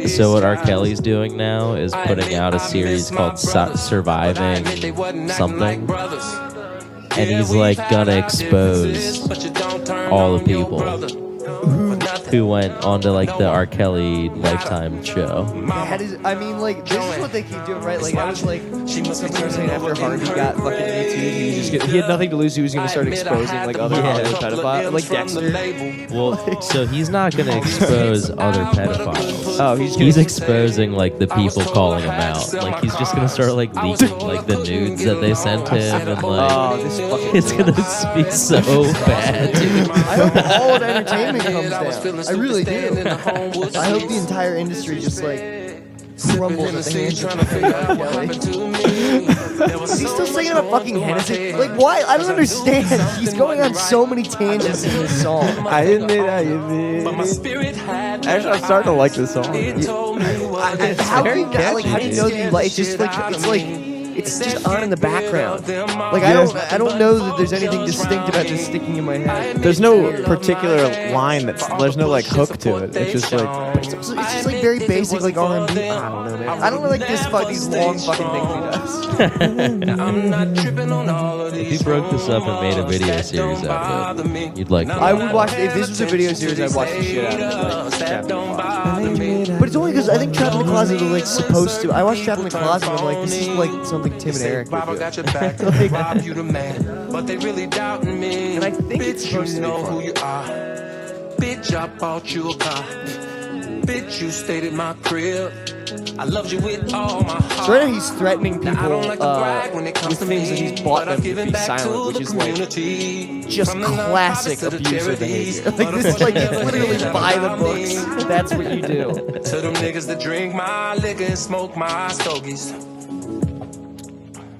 So what R. Kelly's doing now is putting out a series called Surviving something, and he's like gonna expose all the people who went onto like the R. Kelly Lifetime show. I mean, like, this is what they keep doing, right? Like, I was like, something was saying after Harvey got fucking Me Too, he had nothing to lose. He was going to start exposing like other pedophiles, like Dexter. Well, so he's not gonna expose other pedophiles. Oh, he's exposing like the people calling him out. Like he's just gonna start like leaking like the nudes that they sent him, and like it's gonna be so bad, dude. I hope all of entertainment comes down. I really do. I hope the entire industry just like crumbles at the hands of Kelly. Is he still singing about fucking Hennessy? Like, why? I don't understand. He's going on so many tangents in this song. I admit. Actually, I'm starting to like this song. How do you know that you like? It's just on in the background. Like I don't know that there's anything distinct about this sticking in my head. There's no particular line there's no like hook to it. It's just like it's just like very basic like R&B. I don't know, man. I don't like these long fucking things he does. If you broke this up and made a video series out of it, you'd like it. I would watch if this was a video series. I'd watch the shit out of it. Like, but it's only because I think Trap in the Closet was like supposed to. I watched Trap in the Closet and I'm like, this is like something Tim and Eric would do. Got your back, like, you the man, but they really doubting me. And I think it's supposed to know who you are. Bitch, I bought you a car. Bitch, you stayed at my crib. I loved you with all my heart. So right now he's threatening people with things that he's bought them to be silent, which is like just classic abuser behavior. Like this is like you literally buy the books. That's what you do. To them niggas that drink my liquor and smoke my stogies.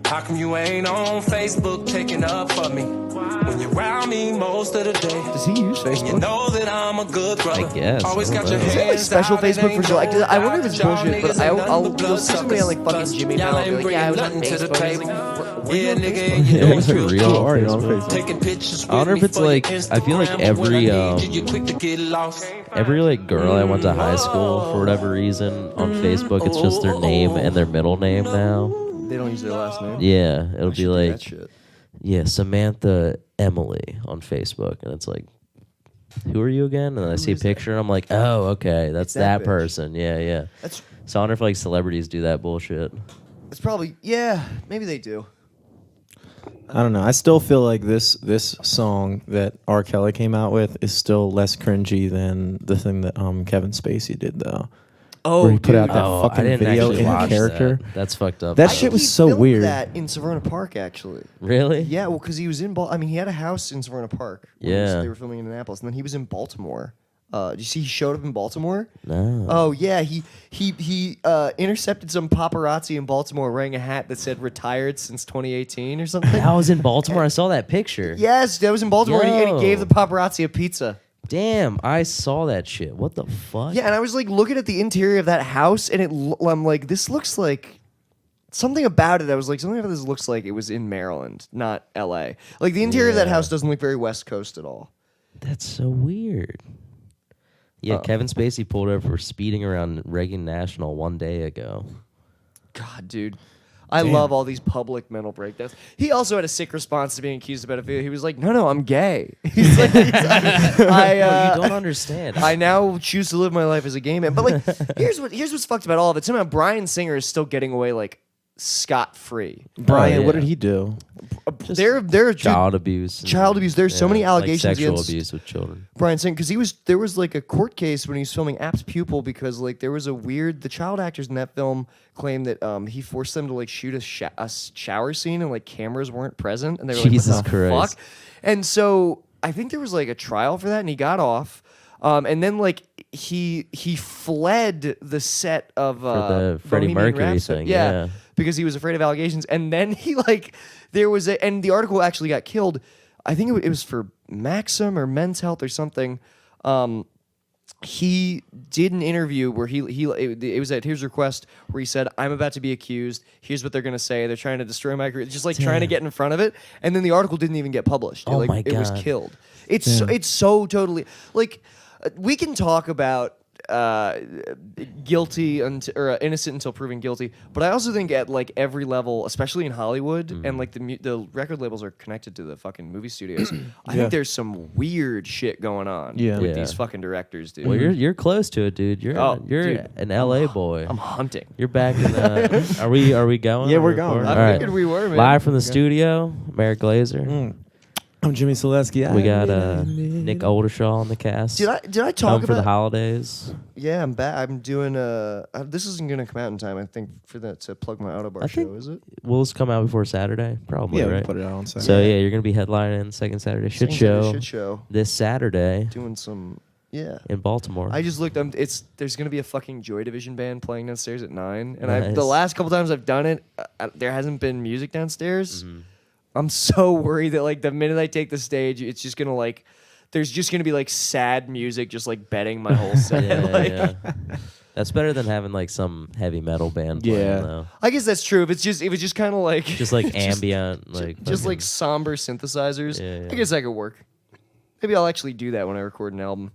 How come you ain't on Facebook taking up for me when you're around me most of the day? Does he use Facebook? You know that I'm a good brother. I guess. Always got your hands like special Facebook for July. I wonder if it's bullshit, but I'll see somebody on like fucking Jimmy Fallon and be like, yeah, I was on Facebook. Yeah, nigga, you know it's real on Facebook. Taking pictures. I wonder if it's like I feel like every like girl I went to high school for whatever reason on Facebook, it's just their name and their middle name now. They don't use their last name? Yeah, it'll be like, yeah, Samantha Emily on Facebook. And it's like, who are you again? And then I see a picture and I'm like, oh, okay, that's that person. Yeah. So I wonder if like celebrities do that bullshit. It's probably, yeah, maybe they do. I don't know. I still feel like this song that R. Kelly came out with is still less cringy than the thing that Kevin Spacey did, though. Oh, where he put out that fucking video in character. That's fucked up. That shit was so weird. That in Severna Park, actually. Really? Yeah, well, because he was in he had a house in Severna Park. Yeah. They were filming in Annapolis, and then he was in Baltimore. Did you see he showed up in Baltimore? No. Oh yeah, he intercepted some paparazzi in Baltimore wearing a hat that said "retired since 2018" or something. That was in Baltimore. I saw that picture. Yes, that was in Baltimore, and he gave the paparazzi a pizza. Damn, I saw that shit. What the fuck? Yeah, and I was like looking at the interior of that house, and I'm like, this looks like something about it. I was like, something about this looks like it was in Maryland, not L.A. Like the interior of that house doesn't look very West Coast at all. That's so weird. Yeah, Kevin Spacey pulled over for speeding around Reagan National one day ago. God, dude. I love all these public mental breakdowns. He also had a sick response to being accused of pedophilia. He was like, no, I'm gay. He's like, you don't understand. I now choose to live my life as a gay man. But like, here's what's fucked about all of it. Somehow Bryan Singer is still getting away like scot-free. Bryan, what did he do? They're child abuse. There's so many allegations like sexual against abuse with children. Bryan Singer, because there was like a court case when he was filming Apt's Pupil because like there was the child actors in that film claimed that he forced them to like shoot a shower scene and like cameras weren't present and they were like, Jesus what the Christ. fuck? And so I think there was like a trial for that and he got off. And then like he fled the set of for the Freddie Mercury thing, yeah, because he was afraid of allegations. And then he like and the article actually got killed. I think it was for Maxim or Men's Health or something. He did an interview where it was at his request where he said, "I'm about to be accused. Here's what they're gonna say. They're trying to destroy my career." Just like trying to get in front of it. And then the article didn't even get published. My God. It was killed. It's so totally like. We can talk about guilty or innocent until proven guilty. But I also think at like every level, especially in Hollywood, and like the record labels are connected to the fucking movie studios. I think there's some weird shit going on with these fucking directors, dude. Well, you're close to it, dude. You're dude, an LA boy. I'm hunting. You're back in are we going? Yeah, we're going. I figured we were, man. Live from the studio, Merrick Glazer. I'm Jimmy Selesky. We got Nik Oldershaw on the cast. Did I talk Come about for the holidays? Yeah, I'm back. I'm doing this isn't gonna come out in time, I think, for that to plug my Autobar show, is it? Will this come out before Saturday? Probably, Yeah, right? we'll put it out on Saturday. So yeah, you're gonna be headlining Second Saturday Shit Show this Saturday Doing some in Baltimore. I just looked. There's gonna be a fucking Joy Division band playing downstairs at 9, and Nice. the last couple times I've done it, there hasn't been music downstairs. I'm so worried that like the minute I take the stage, it's just gonna like, there's just gonna be like sad music, just like bedding my whole set. yeah. That's better than having like some heavy metal band playing, though. I guess that's true. If it's just kind of like Just like ambient, like just like somber synthesizers. Yeah. I guess that could work. Maybe I'll actually do that when I record an album.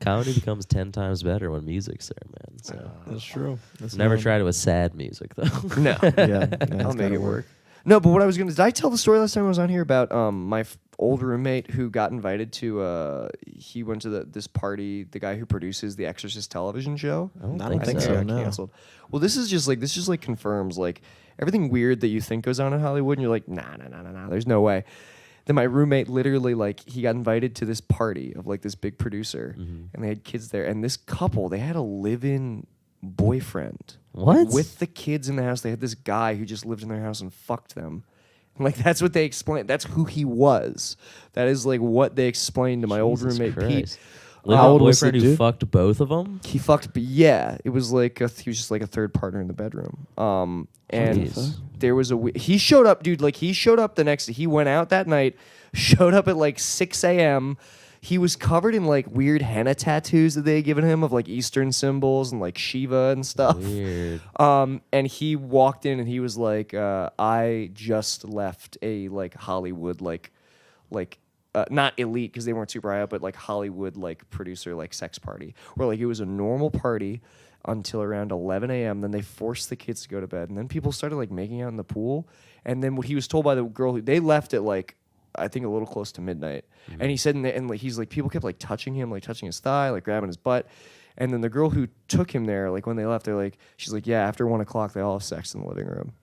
comedy becomes 10 times better when music's there, man. So That's true. never try it with sad music though. No, I'll make it work. No, but what I was gonna, did I tell the story last time I was on here about my old roommate who got invited to he went to this party, the guy who produces the Exorcist television show? I don't think so. Got No. canceled. Well, this just like confirms like everything weird that you think goes on in Hollywood, and you're like, nah, there's no way. Then my roommate literally like he got invited to this party of like this big producer, and they had kids there, and this couple, they had a live-in boyfriend. What? With the kids in the house, they had this guy who just lived in their house and fucked them. And like that's what they explained. That's who he was. That is like what they explained to my old Jesus roommate Christ. Pete. Live-in How old was the boyfriend who dude? fucked both of them? He fucked, but yeah, it was like he was just like a third partner in the bedroom. And Jeez. there was he showed up, dude. Like he showed up the next. He went out that night, showed up at like 6 a.m. He was covered in like weird henna tattoos that they had given him of like Eastern symbols and like Shiva and stuff. Weird. And he walked in and he was like, I just left a like Hollywood like not elite because they weren't super high up, but like Hollywood like producer like sex party where like it was a normal party until around 11 a.m. Then they forced the kids to go to bed, and then people started like making out in the pool. And then what he was told by the girl, they left at like I think a little close to midnight. And he said, and like he's like people kept like touching him, like touching his thigh, like grabbing his butt. And then the girl who took him there, like when they left, she's like, yeah, after 1 o'clock they all have sex in the living room.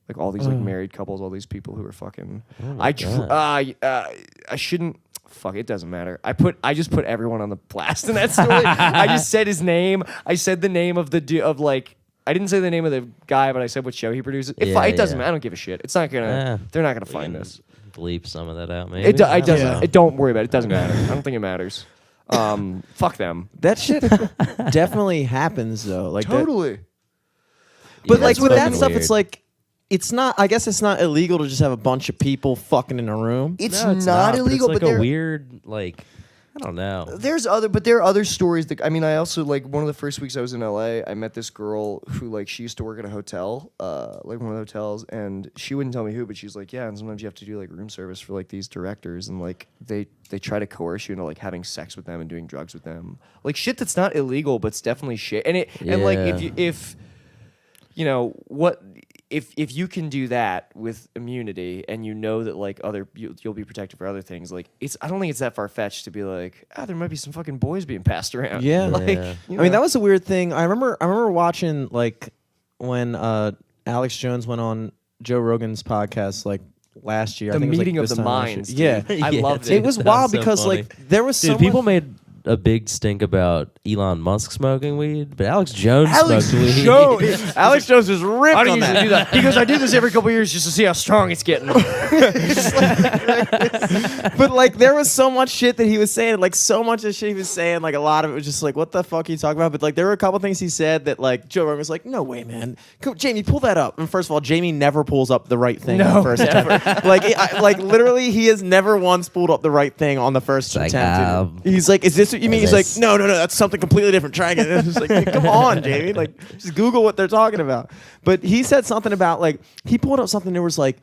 Like all these like married couples, all these people who are fucking. I shouldn't. Fuck, it doesn't matter. I just put everyone on the blast in that story. I just said his name. I said the name of I didn't say the name of the guy, but I said what show he produces. It doesn't matter. I don't give a shit. It's not gonna. They're not gonna find this. Bleep some of that out, maybe. It doesn't. Don't worry about it. It doesn't matter. I don't think it matters. Fuck them. That shit definitely happens though. Like Totally. but like with that fucking stuff, weird. it's like it's not. I guess it's not illegal to just have a bunch of people fucking in a room. It's No, not but illegal, it's but like there a weird like I don't know. there are other stories that I mean. I also like one of the first weeks I was in LA. I met this girl who like she used to work at a hotel, like one of the hotels, and she wouldn't tell me who, but she's like, yeah. And sometimes you have to do like room service for like these directors, and like they try to coerce you into like having sex with them and doing drugs with them, like shit that's not illegal, but it's definitely shit. And and like if you know what. If you can do that with immunity and you know that like you'll be protected for other things, like I don't think it's that far fetched to be like there might be some fucking boys being passed around. Yeah. like Yeah. you I mean, know. that was a weird thing. I remember watching like when Alex Jones went on Joe Rogan's podcast like last year. I The think it was, like, meeting of this the time last year. minds, Yeah, dude. I loved dude, it. it was that wild so because funny. like there was Dude, so people much- made a big stink about Elon Musk smoking weed, but Alex Jones smoked weed. Alex Jones was ripped I don't on usually do that. He goes, I do this every couple years just to see how strong it's getting. But like there was so much shit that he was saying, like so much of shit he was saying, like a lot of it was just like, what the fuck are you talking about? But like there were a couple things he said that like Joe Rogan was like, no way, man. Jamie, pull that up. And first of all, Jamie never pulls up the right thing on the first attempt. Like literally, he has never once pulled up the right thing on the first It's like, attempt. He's like, is this what you mean? He's like, no, that's something completely different. Try again. It's just like, come on, Jamie. Like, just Google what they're talking about. But he said something about like he pulled up something that was like,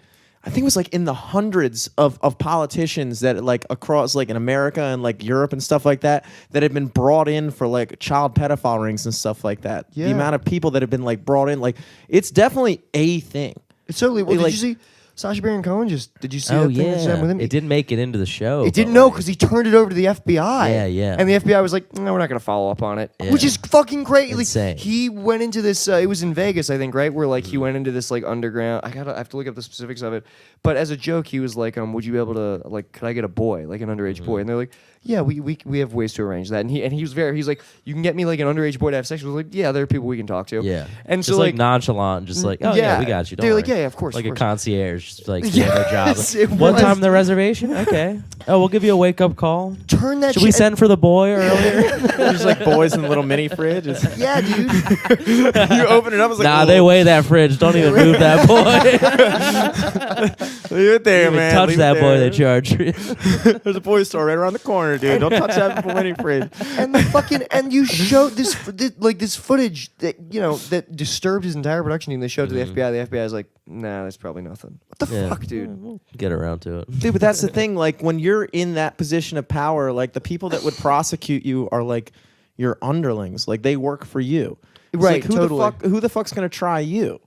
I think it was like in the hundreds of politicians that like across like in America and like Europe and stuff like that had been brought in for like child pedophile rings and stuff like that. Yeah. The amount of people that have been like brought in, like it's definitely a thing. It's totally. Well, Like- did you see Sacha Baron Cohen? Did you see Oh that thing that's happened with him? it didn't make it into the show. It didn't but, know like, because he turned it over to the FBI. Yeah, yeah. And the FBI was like, "No, we're not going to follow up on it," Yeah. which is fucking crazy. Insane. He went into this. It was in Vegas, I think, right? Where like he went into this like underground. I have to look up the specifics of it. But as a joke, he was like, "Would you be able to like? Could I get a boy, like an underage boy?" And they're like, "Yeah, we have ways to arrange that." And he's like, "You can get me like an underage boy to have sex with." Like, yeah, there are people we can talk to. Yeah. And just so like nonchalant, just like, oh yeah, we got you. Don't They're worry. like, yeah, of course. Like of a course. concierge, just like doing Yes, their it job. What was. time the reservation? Okay. Oh, we'll give you a wake up call. Turn that. Should we shit- send for the boy earlier? There's like boys in little mini fridges. Yeah, dude. You open it up, it's like, Nah, they weigh that fridge. Don't even move that boy. leave it there, Even man. touch Leave that it boy, there. they charge you. There's a boy store right around the corner, dude. Don't touch that mini fridge. And the fucking you showed this footage that that disturbed his entire production team. They showed it to the FBI. The FBI is like, nah, that's probably nothing. What the Yeah. fuck, dude? We'll get around to it. Dude, but that's the thing. Like when you're in that position of power, like the people that would prosecute you are like your underlings. Like they work for you. It's Right, Like, totally. Who the fuck's gonna try you?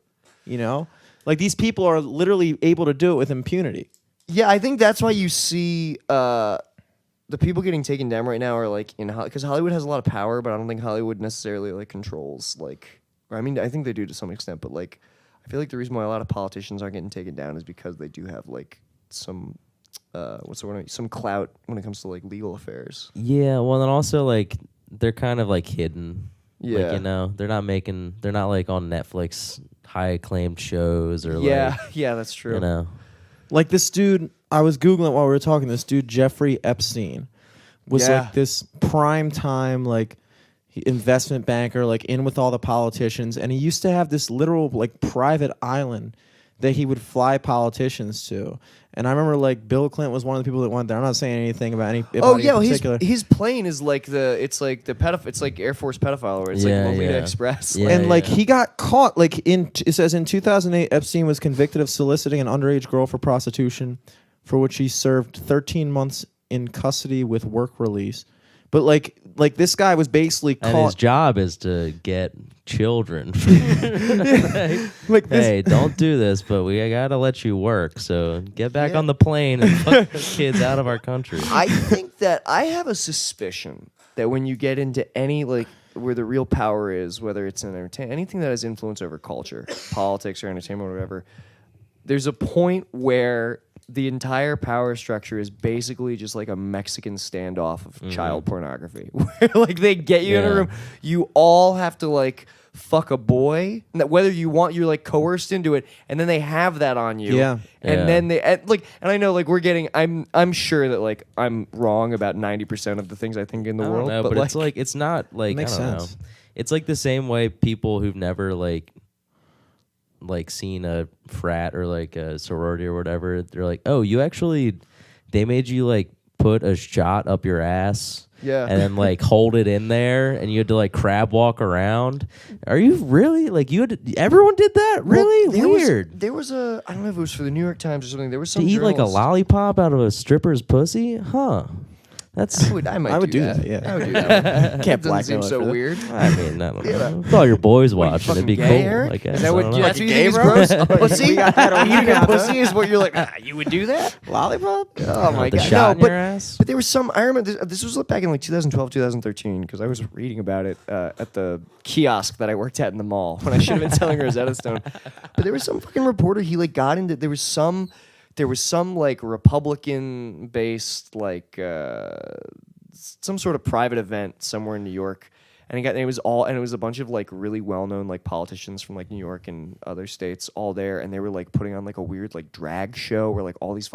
You know, like these people are literally able to do it with impunity. Yeah, I think that's why you see the people getting taken down right now are like because Hollywood has a lot of power, but I don't think Hollywood necessarily like controls like. Or I mean, I think they do to some extent, but like, I feel like the reason why a lot of politicians aren't getting taken down is because they do have like some what's the word? Some clout when it comes to like legal affairs. Yeah, well, and also like they're kind of like hidden. Yeah. Like, they're not like on Netflix high acclaimed shows or Yeah, like, yeah, that's true. Like this dude, I was Googling while we were talking, this dude, Jeffrey Epstein, was Yeah. like this prime time, like investment banker, like in with all the politicians. And he used to have this literal like private island that he would fly politicians to. And I remember like Bill Clinton was one of the people that went there. I'm not saying anything about anybody Oh in yeah, particular. his plane is like it's like Air Force pedophile, where it's Yeah, like Lolita yeah. Express. Yeah. And like he got caught like it says in 2008 Epstein was convicted of soliciting an underage girl for prostitution, for which he served 13 months in custody with work release. But like this guy was basically And his caught. job is to get children. Like this, Hey, don't do this, but we gotta let you work. So get back on the plane and fuck the kids out of our country. I think that I have a suspicion that when you get into any like where the real power is, whether it's in entertainment, anything that has influence over culture, politics or entertainment or whatever, there's a point where the entire power structure is basically just like a Mexican standoff of child pornography. Where like they get you in a Yeah. room, you all have to like fuck a boy, and that whether you want, you're like coerced into it, and then they have that on you. Yeah. And Yeah. then they and I know like I'm sure that like I'm wrong about 90% of the things I think in the I don't world, know, but it's like it's not like Makes I don't sense. know. It's like the same way people who've never like seen a frat or like a sorority or whatever, they're like, oh, they made you like put a shot up your ass. Yeah. And then like hold it in there, and you had to like crab walk around. Are you really like everyone did that? Really Well, weird. There was a I don't know if it was for the New York Times or something. There was To some eat like a journalist- lollipop out of a stripper's pussy? Huh. That's I might I would do that. that, yeah. I would do that. Can't That doesn't blackmail seem it so for that. weird. I mean, I don't know. If all your boys watching, it'd be Fucking cool. gay, Aaron? I guess. Is that I what don't you, know. that's what you Gay, think is bro? gross? Pussy? We got that on Eating a camera. pussy is what you're like, you would do that? lollipop. Oh my The god. shot in No, your ass? but there was some, I remember this was back in like 2012, 2013, because I was reading about it at the kiosk that I worked at in the mall when I should have been telling Rosetta Stone. But there was some fucking reporter, he like got into, there was some like Republican based like some sort of private event somewhere in New York, and it was a bunch of like really well-known like politicians from like New York and other states all there, and they were like putting on like a weird like drag show where like all these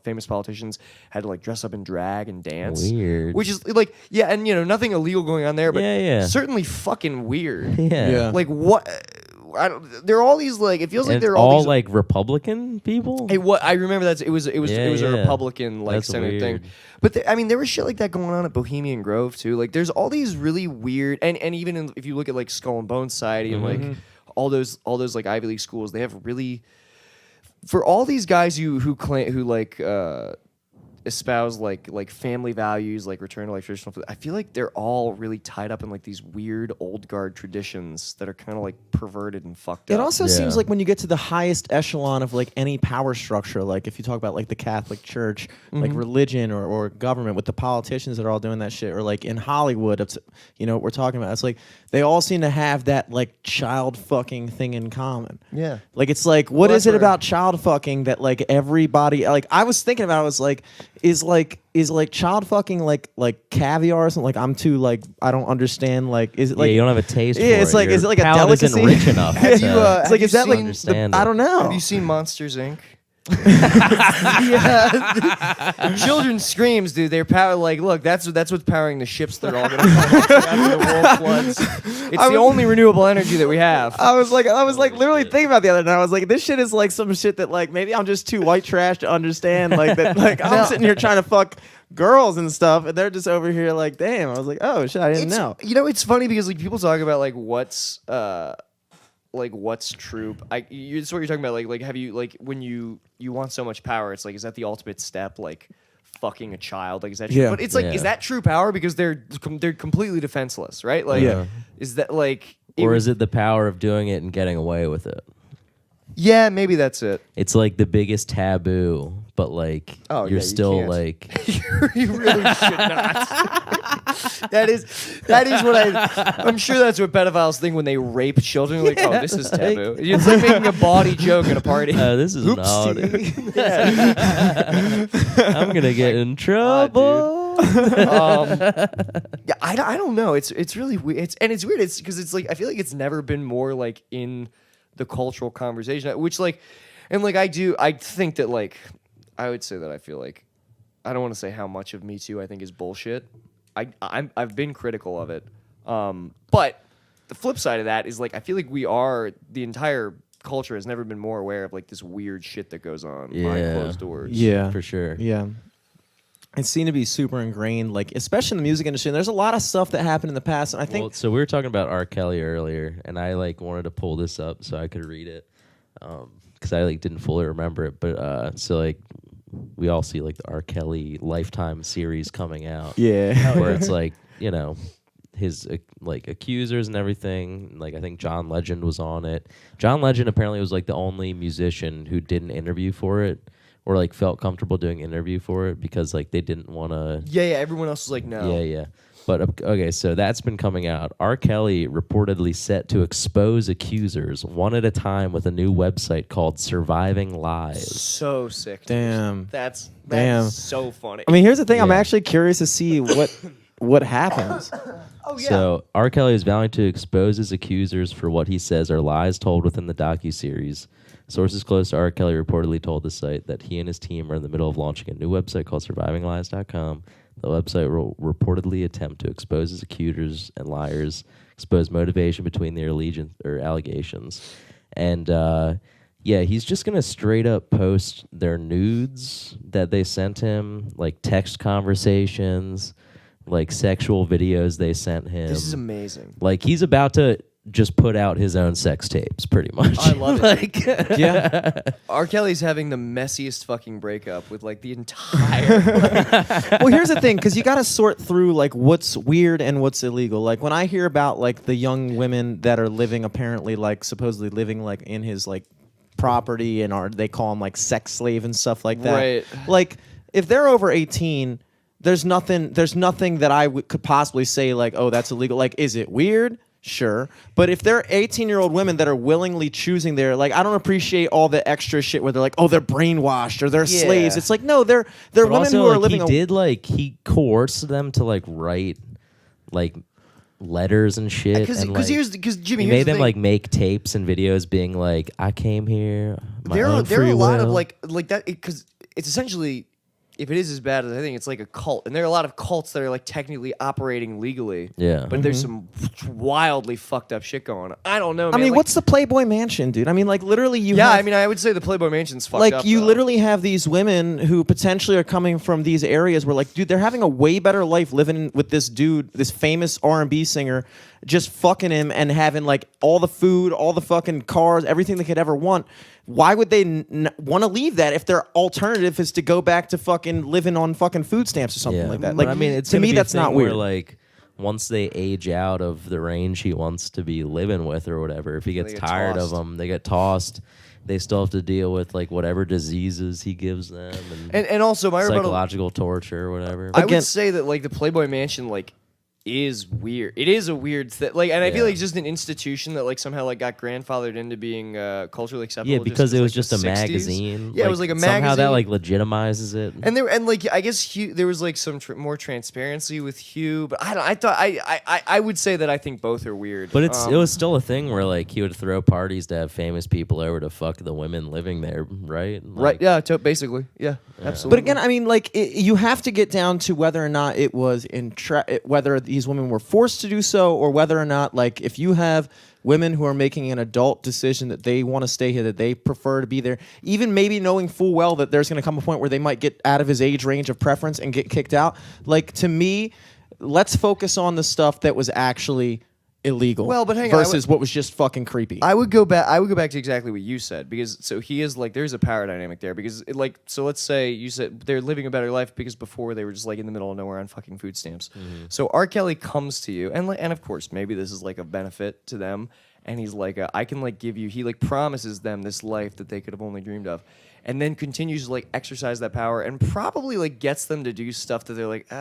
famous politicians had to like dress up in drag and dance. Weird. Which is like, yeah, and nothing illegal going on there, but Yeah. certainly fucking weird. Yeah. Like what? There are all these like, it feels like And there are all these like Republican people. I remember that it was a Yeah. Republican like That's Senate thing, weird. but there was shit like that going on at Bohemian Grove too. Like there's all these really weird, and even if you look at like Skull and Bone Society and like all those like Ivy League schools, they have really for all these guys who claim who like espouse like family values, like return to like traditional food, I feel like they're all really tied up in like these weird old guard traditions that are kind of like perverted and fucked up. It also seems like when you get to the highest echelon of like any power structure, like if you talk about like the Catholic Church, like religion or government, with the politicians that are all doing that shit, or like in Hollywood, it's, you know what we're talking about. It's like they all seem to have that like child fucking thing in common. Yeah. Like it's like, what is it about child fucking that like everybody, like I was thinking about it, I was like, is child fucking like caviar or something? Like I'm too like, I don't understand, like is it like you don't have a taste for it. it's like, Your is it like a palate delicacy? isn't rich enough. Have you, It's like, is that like understand I don't know. Have you seen Monsters Inc? Children's screams, dude. They're power. Like, look, that's what's powering the ships that are all gonna come after the world floods. It's the only renewable energy that we have. I was like literally thinking about the other night. I was like, this shit is like some shit that like maybe I'm just too white trash to understand. Like that, like I'm sitting here trying to fuck girls and stuff, and they're just over here like, damn. I was like, oh shit, I didn't know. You know, it's funny because like people talk about like what's true. It's what you're talking about. Like have you like when you want so much power? It's like, is that the ultimate step? Like fucking a child? Like is that true? Yeah. But it's like, is that true power? Because they're completely defenseless, right? Like, is that like, Or is it the power of doing it and getting away with it? Yeah, maybe that's it. It's like the biggest taboo, but like you're still can't. like You really should not. That is what I'm sure that's what pedophiles think when they rape children. Like, oh, this is taboo. It's like making a baughty joke at a party. this is not. I'm gonna get in trouble. Yeah, I don't know. It's really weird. It's weird. It's because it's like I feel like it's never been more like in the cultural conversation, which like, and like I think that like I would say that I feel like I don't want to say how much of Me Too I think is bullshit. I've been critical of it, but the flip side of that is like I feel like the entire culture has never been more aware of like this weird shit that goes on behind closed doors. Yeah, for sure. Yeah. It seemed to be super ingrained, like especially in the music industry. And there's a lot of stuff that happened in the past, and I think. Well, so we were talking about R. Kelly earlier, and I like wanted to pull this up so I could read it, because I like didn't fully remember it. But so like we all see like the R. Kelly Lifetime series coming out, where it's like, you know, his like accusers and everything. Like I think John Legend was on it. John Legend apparently was like the only musician who didn't interview for it, or like felt comfortable doing an interview for it, because like they didn't want to. Yeah. Everyone else was like, no. Yeah. But okay, so that's been coming out. R. Kelly reportedly set to expose accusers one at a time with a new website called Surviving Lies. So sick. Dude. Damn. That's Damn. so funny. I mean, here's the thing. I'm Yeah. actually curious to see what happens. Oh yeah. So R. Kelly is vowing to expose his accusers for what he says are lies told within the docuseries. Sources close to R. Kelly reportedly told the site that he and his team are in the middle of launching a new website called SurvivingLies.com. The website will reportedly attempt to expose his accusers and liars, expose motivation between their allegations. And he's just going to straight up post their nudes that they sent him, like text conversations, like sexual videos they sent him. This is amazing. Like he's about to just put out his own sex tapes, pretty much. I love it. Like, Yeah. R. Kelly's having the messiest fucking breakup with like the entire. Well, here's the thing, because you got to sort through like what's weird and what's illegal. Like when I hear about like the young women that are living, apparently like supposedly living like in his like property, and they call him like sex slave and stuff like that. Right. Like if they're over 18, there's nothing that I could possibly say like, oh, that's illegal. Like, is it weird? Sure. But if they're 18-year-old women that are willingly choosing their, like, I don't appreciate all the extra shit where they're like, oh, they're brainwashed or they're slaves. It's like, no, they're but women also, who are like, living. He coerced them to like write like letters and shit. Because Jimmy, he made them like make tapes and videos being like, I came here. There are a lot of like that, because it's essentially, if it is as bad as I think, it's like a cult, and there are a lot of cults that are like technically operating legally. Yeah. But there's some wildly fucked up shit going on. I don't know, man. I mean, like, what's the Playboy Mansion, dude? I mean, like literally you. Yeah, have, I mean, I would say the Playboy Mansion's fucked like up. you though. literally have these women who potentially are coming from these areas where like, dude, they're having a way better life living with this dude, this famous R&B singer. just fucking him and having like all the food, all the fucking cars, everything they could ever want. Why would they want to leave that if their alternative is to go back to fucking living on fucking food stamps or something like that? Like, I mean, it's to me, that's not weird. Like, once they age out of the range he wants to be living with or whatever, if he gets tired of them, they get tossed. They still have to deal with like whatever diseases he gives them and also my psychological torture or whatever. I would say that like the Playboy Mansion like is weird. It is a weird thing. Like, and I feel like it's just an institution that like somehow like got grandfathered into being culturally acceptable. Yeah, because it was just a 60s. magazine. Yeah, it was like a magazine. Somehow that like legitimizes it. And like I guess there was like some more transparency with Hugh, but I would say that I think both are weird. But it was still a thing where like he would throw parties to have famous people over to fuck the women living there, right? Like, right. Yeah. Basically. Yeah. Absolutely. But again, I mean, like you have to get down to whether or not it was whether these women were forced to do so, or whether or not, like, if you have women who are making an adult decision that they want to stay here, that they prefer to be there, even maybe knowing full well that there's going to come a point where they might get out of his age range of preference and get kicked out. Like, to me, let's focus on the stuff that was actually illegal. Well, but hang on, versus what was just fucking creepy. I would go back to exactly what you said, because so he is like, there's a power dynamic there, because it, like, so let's say you said they're living a better life because before they were just like in the middle of nowhere on fucking food stamps. So R. Kelly comes to you and of course maybe this is like a benefit to them, and he's like, I can like give you, he like promises them this life that they could have only dreamed of, and then continues to like exercise that power and probably like gets them to do stuff that they're like,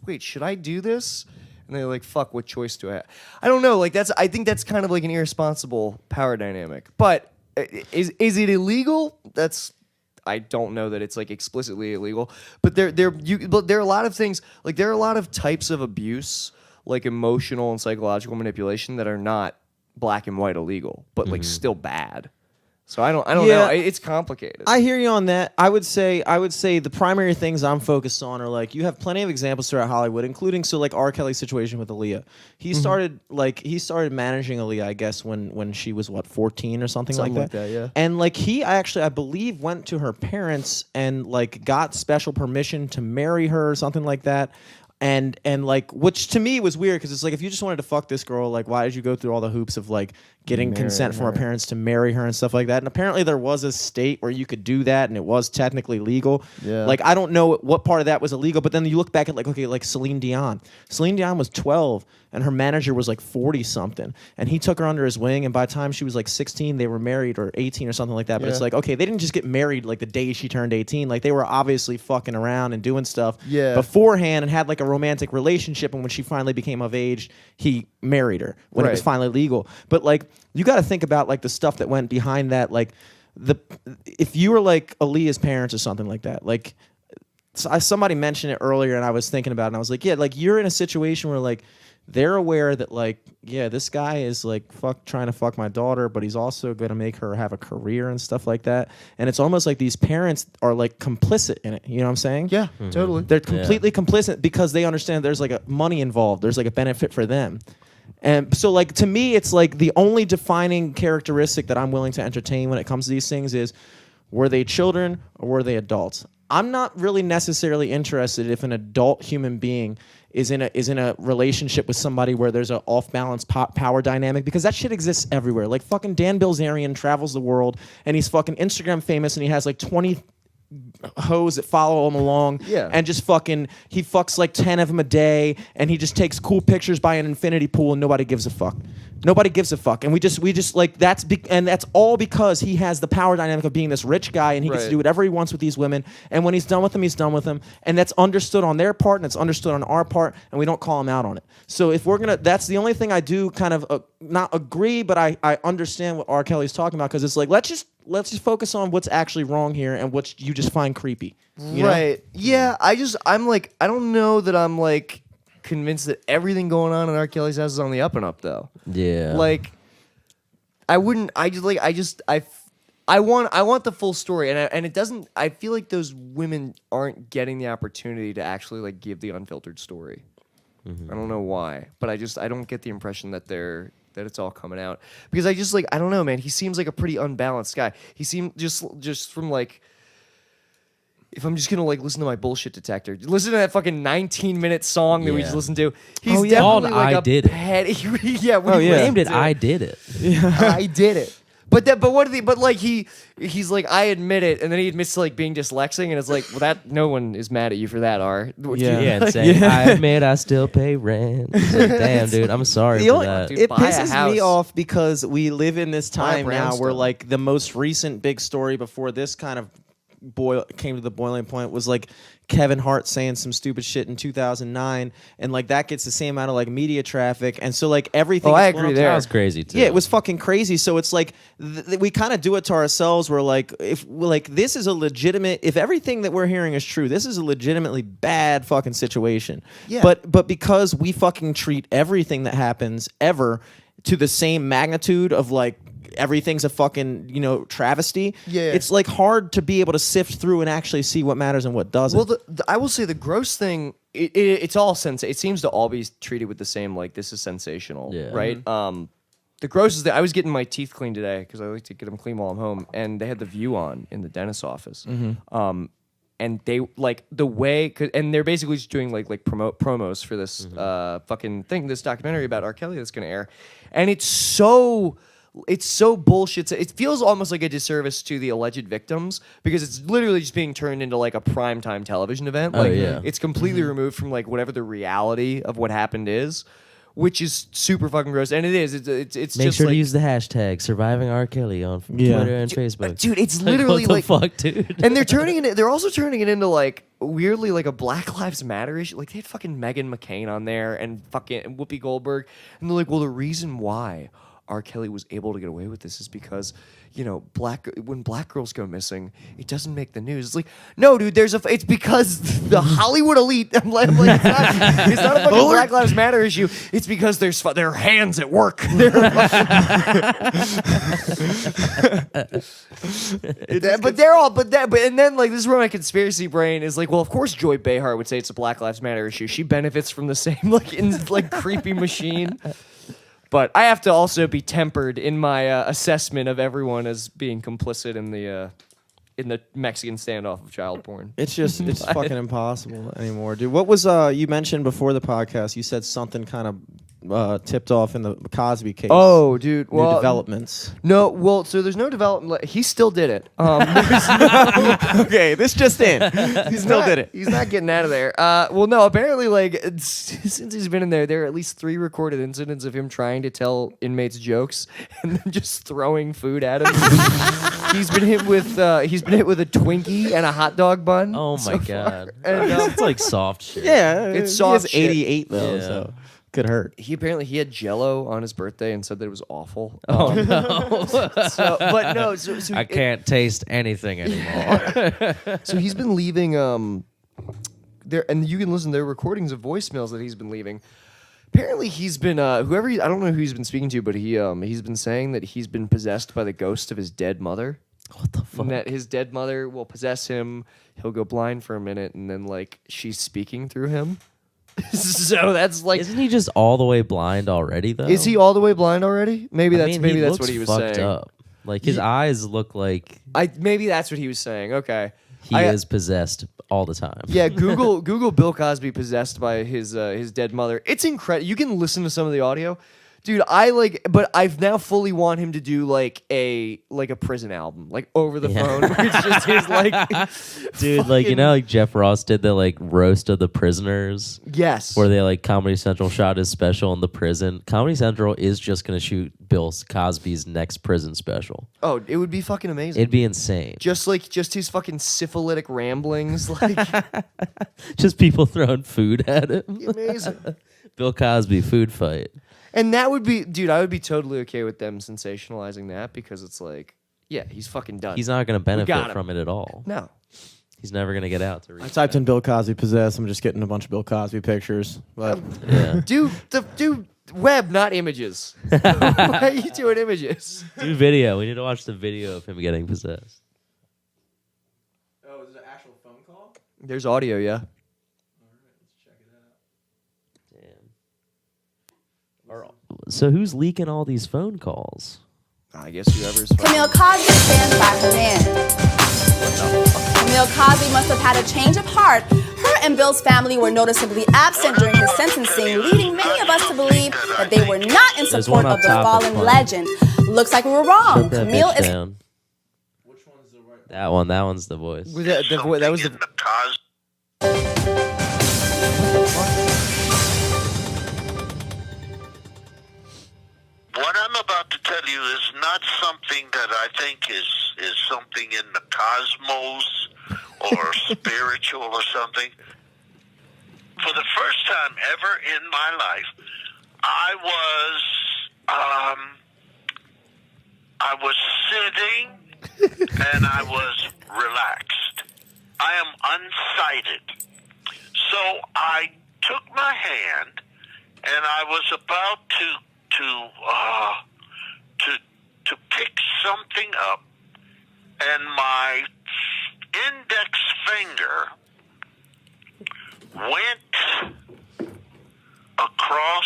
wait, should I do this? And they're like, fuck, what choice do I have? I don't know. Like, I think that's kind of like an irresponsible power dynamic. But is it illegal? I don't know that it's like explicitly illegal. But there are a lot of things, like there are a lot of types of abuse, like emotional and psychological manipulation, that are not black and white illegal, but like still bad. So I don't know. It's complicated. I hear you on that. I would say the primary things I'm focused on are like, you have plenty of examples throughout Hollywood, including like R. Kelly's situation with Aaliyah. He started managing Aaliyah, I guess, when she was 14 or something like that. Yeah. And like I believe went to her parents and like got special permission to marry her or something like that. And like, which to me was weird, because it's like, if you just wanted to fuck this girl, like, why did you go through all the hoops of like getting consent from her parents to marry her and stuff like that? And apparently there was a state where you could do that, and it was technically legal. Yeah. Like, I don't know what part of that was illegal, but then you look back at like, okay, like Celine Dion. Celine Dion was 12 and her manager was like 40 something, and he took her under his wing, and by the time she was like 16 they were married, or 18 or something like that. But it's like, okay, they didn't just get married like the day she turned 18. Like, they were obviously fucking around and doing stuff beforehand and had like a romantic relationship, and when she finally became of age he married her when it was finally legal. But like, you got to think about like the stuff that went behind that. Like, if you were like Aaliyah's parents or something like that, like, somebody mentioned it earlier and I was thinking about it, and I was like, yeah, like, you're in a situation where like they're aware that like, yeah, this guy is like trying to fuck my daughter, but he's also going to make her have a career and stuff like that. And it's almost like these parents are like complicit in it. You know what I'm saying? Yeah, totally. They're completely complicit because they understand there's like a money involved. There's like a benefit for them. And so like, to me, it's like the only defining characteristic that I'm willing to entertain when it comes to these things is, were they children or were they adults? I'm not really necessarily interested if an adult human being is in a relationship with somebody where there's an off-balance power dynamic, because that shit exists everywhere. Like, fucking Dan Bilzerian travels the world and he's fucking Instagram famous, and he has like 20 hoes that follow him along, and just fucking, he fucks like 10 of them a day, and he just takes cool pictures by an infinity pool, and nobody gives a fuck. Nobody gives a fuck. And we just like, that's all because he has the power dynamic of being this rich guy, and he gets to do whatever he wants with these women, and when he's done with them, he's done with them, and that's understood on their part, and it's understood on our part, and we don't call him out on it. So if we're gonna, that's the only thing I do kind of not agree, but I understand what R. Kelly's talking about, because it's like, let's just focus on what's actually wrong here and what you just find creepy. You know? Yeah, I'm like, I don't know that I'm like convinced that everything going on in R. Kelly's house is on the up and up, though. Yeah. Like, I want the full story, and it doesn't, I feel like those women aren't getting the opportunity to actually like give the unfiltered story. I don't know why, but I don't get the impression that it's all coming out, because I just like, I don't know, man. He seems like a pretty unbalanced guy. He seemed just from like, if I'm just gonna like listen to my bullshit detector, listen to that fucking 19-minute song that we just listened to. He's Oh, yeah. definitely Called like I a Did It. petty. Yeah, we Named it listened to I Did It. I did it. But what did he? But like he's like, I admit it, and then he admits to like being dyslexic, and it's like, well, that no one is mad at you for that, are? Yeah, and saying, I admit I still pay rent. It's like, damn, dude, I'm sorry for that. Dude, It buy a pisses house. me off because we live in this Buy a time now where brownstone. like the most recent big story before this kind of came to the boiling point was like Kevin Hart saying some stupid shit in 2009, and like that gets the same amount of like media traffic, and so like everything. Oh, I that's going agree on there. That was crazy too. Yeah, it was fucking crazy. So it's like we kind of do it to ourselves. We're like, if this is a legitimate, if everything that we're hearing is true, this is a legitimately bad fucking situation. Yeah. But because we fucking treat everything that happens ever to the same magnitude of like everything's a fucking travesty. Yeah. It's like hard to be able to sift through and actually see what matters and what doesn't. Well, I will say the gross thing. It's all it seems to all be treated with the same, like, this is sensational, Yeah. right? The gross is that I was getting my teeth cleaned today because I like to get them clean while I'm home, and they had The View on in the dentist's office. And they like the way, and they're basically just doing like promos for this fucking thing, this documentary about R. Kelly that's gonna air, and it's so bullshit. It feels almost like a disservice to the alleged victims because it's literally just being turned into like a primetime television event. Oh, Like, yeah. it's completely removed from like whatever the reality of what happened is, which is super fucking gross. And it is. It's Make just sure like, to use the hashtag surviving R. Kelly on Twitter and Facebook. dude, it's literally like, like what the fuck, dude? and they're also turning it into like weirdly like a Black Lives Matter issue. Like they had fucking Meghan McCain on there and fucking Whoopi Goldberg, and they're like, well, the reason why R. Kelly was able to get away with this is because, when black girls go missing, it doesn't make the news. It's like, no, dude, it's because the Hollywood elite. I'm like it's not a fucking Black Lives Matter issue. It's because there's their hands at work. And then like this is where my conspiracy brain is like, well, of course Joy Behar would say it's a Black Lives Matter issue. She benefits from the same creepy machine. But I have to also be tempered in my assessment of everyone as being complicit in the Mexican standoff of child porn. It's fucking impossible anymore, dude. What was you mentioned before the podcast? You said something kind of tipped off in the Cosby case. Oh, dude. New developments. No, well, so there's no development. He still did it. Okay, this just in. He still did it. He's not getting out of there. Well, no, apparently, since he's been in there, there are at least 3 recorded incidents of him trying to tell inmates jokes and then just throwing food at him. He's been hit with a Twinkie and a hot dog bun. Oh my so god. And, It's like soft shit. Yeah, It's he soft has shit. 88 though, Yeah. so could hurt. He apparently had Jell-O on his birthday and said that it was awful. Oh no. But no, so I can't taste anything anymore. So he's been leaving there, and you can listen to their recordings of voicemails that he's been leaving. Apparently, he's been I don't know who he's been speaking to, but he's been saying that he's been possessed by the ghost of his dead mother. What the fuck? And that his dead mother will possess him. He'll go blind for a minute, and then like she's speaking through him. So that's like, Isn't he just all the way blind already though? is he all the way blind already? Maybe I that's mean, maybe that's looks what he was fucked saying. up. Like his eyes look like Maybe that's what he was saying. Okay. he is possessed all the time. Yeah, Google Bill Cosby possessed by his dead mother. It's incredible. You can listen to some of the audio. Dude, but I've now fully want him to do like a prison album, like over the phone. Where it's just his like Dude, like Jeff Ross did the like roast of the prisoners. yes. Where they like Comedy Central shot his special in the prison. Comedy Central is just gonna shoot Bill Cosby's next prison special. Oh, it would be fucking amazing. It'd be insane. just his fucking syphilitic ramblings, like Just people throwing food at him. amazing. Bill Cosby food fight. And that would be, dude, I would be totally okay with them sensationalizing that because it's like, yeah, he's fucking done. He's not gonna got benefit him. from it at all. No. He's never gonna get out to read. I typed in Bill Cosby possessed. I'm just getting a bunch of Bill Cosby pictures. But Yeah. Do web, not images. Why are you doing images? Do video. We need to watch the video of him getting possessed. oh, is it an actual phone call? There's audio, yeah. Damn. So who's leaking all these phone calls? I guess whoever's. Camille Cosby stands by her man. Camille Cosby must have had a change of heart. Her and Bill's family were noticeably absent during his sentencing, leading many of us to believe that they were not in There's support one of up the top fallen that's legend. Looks like we were wrong. Shut that Camille bitch is down. That one. That one's the voice. Was that that was the. What I'm about to tell you is not something that I think is something in the cosmos or spiritual or something. For the first time ever in my life, I was sitting and I was relaxed. I am unsighted. So I took my hand and I was about to pick something up, and my index finger went across,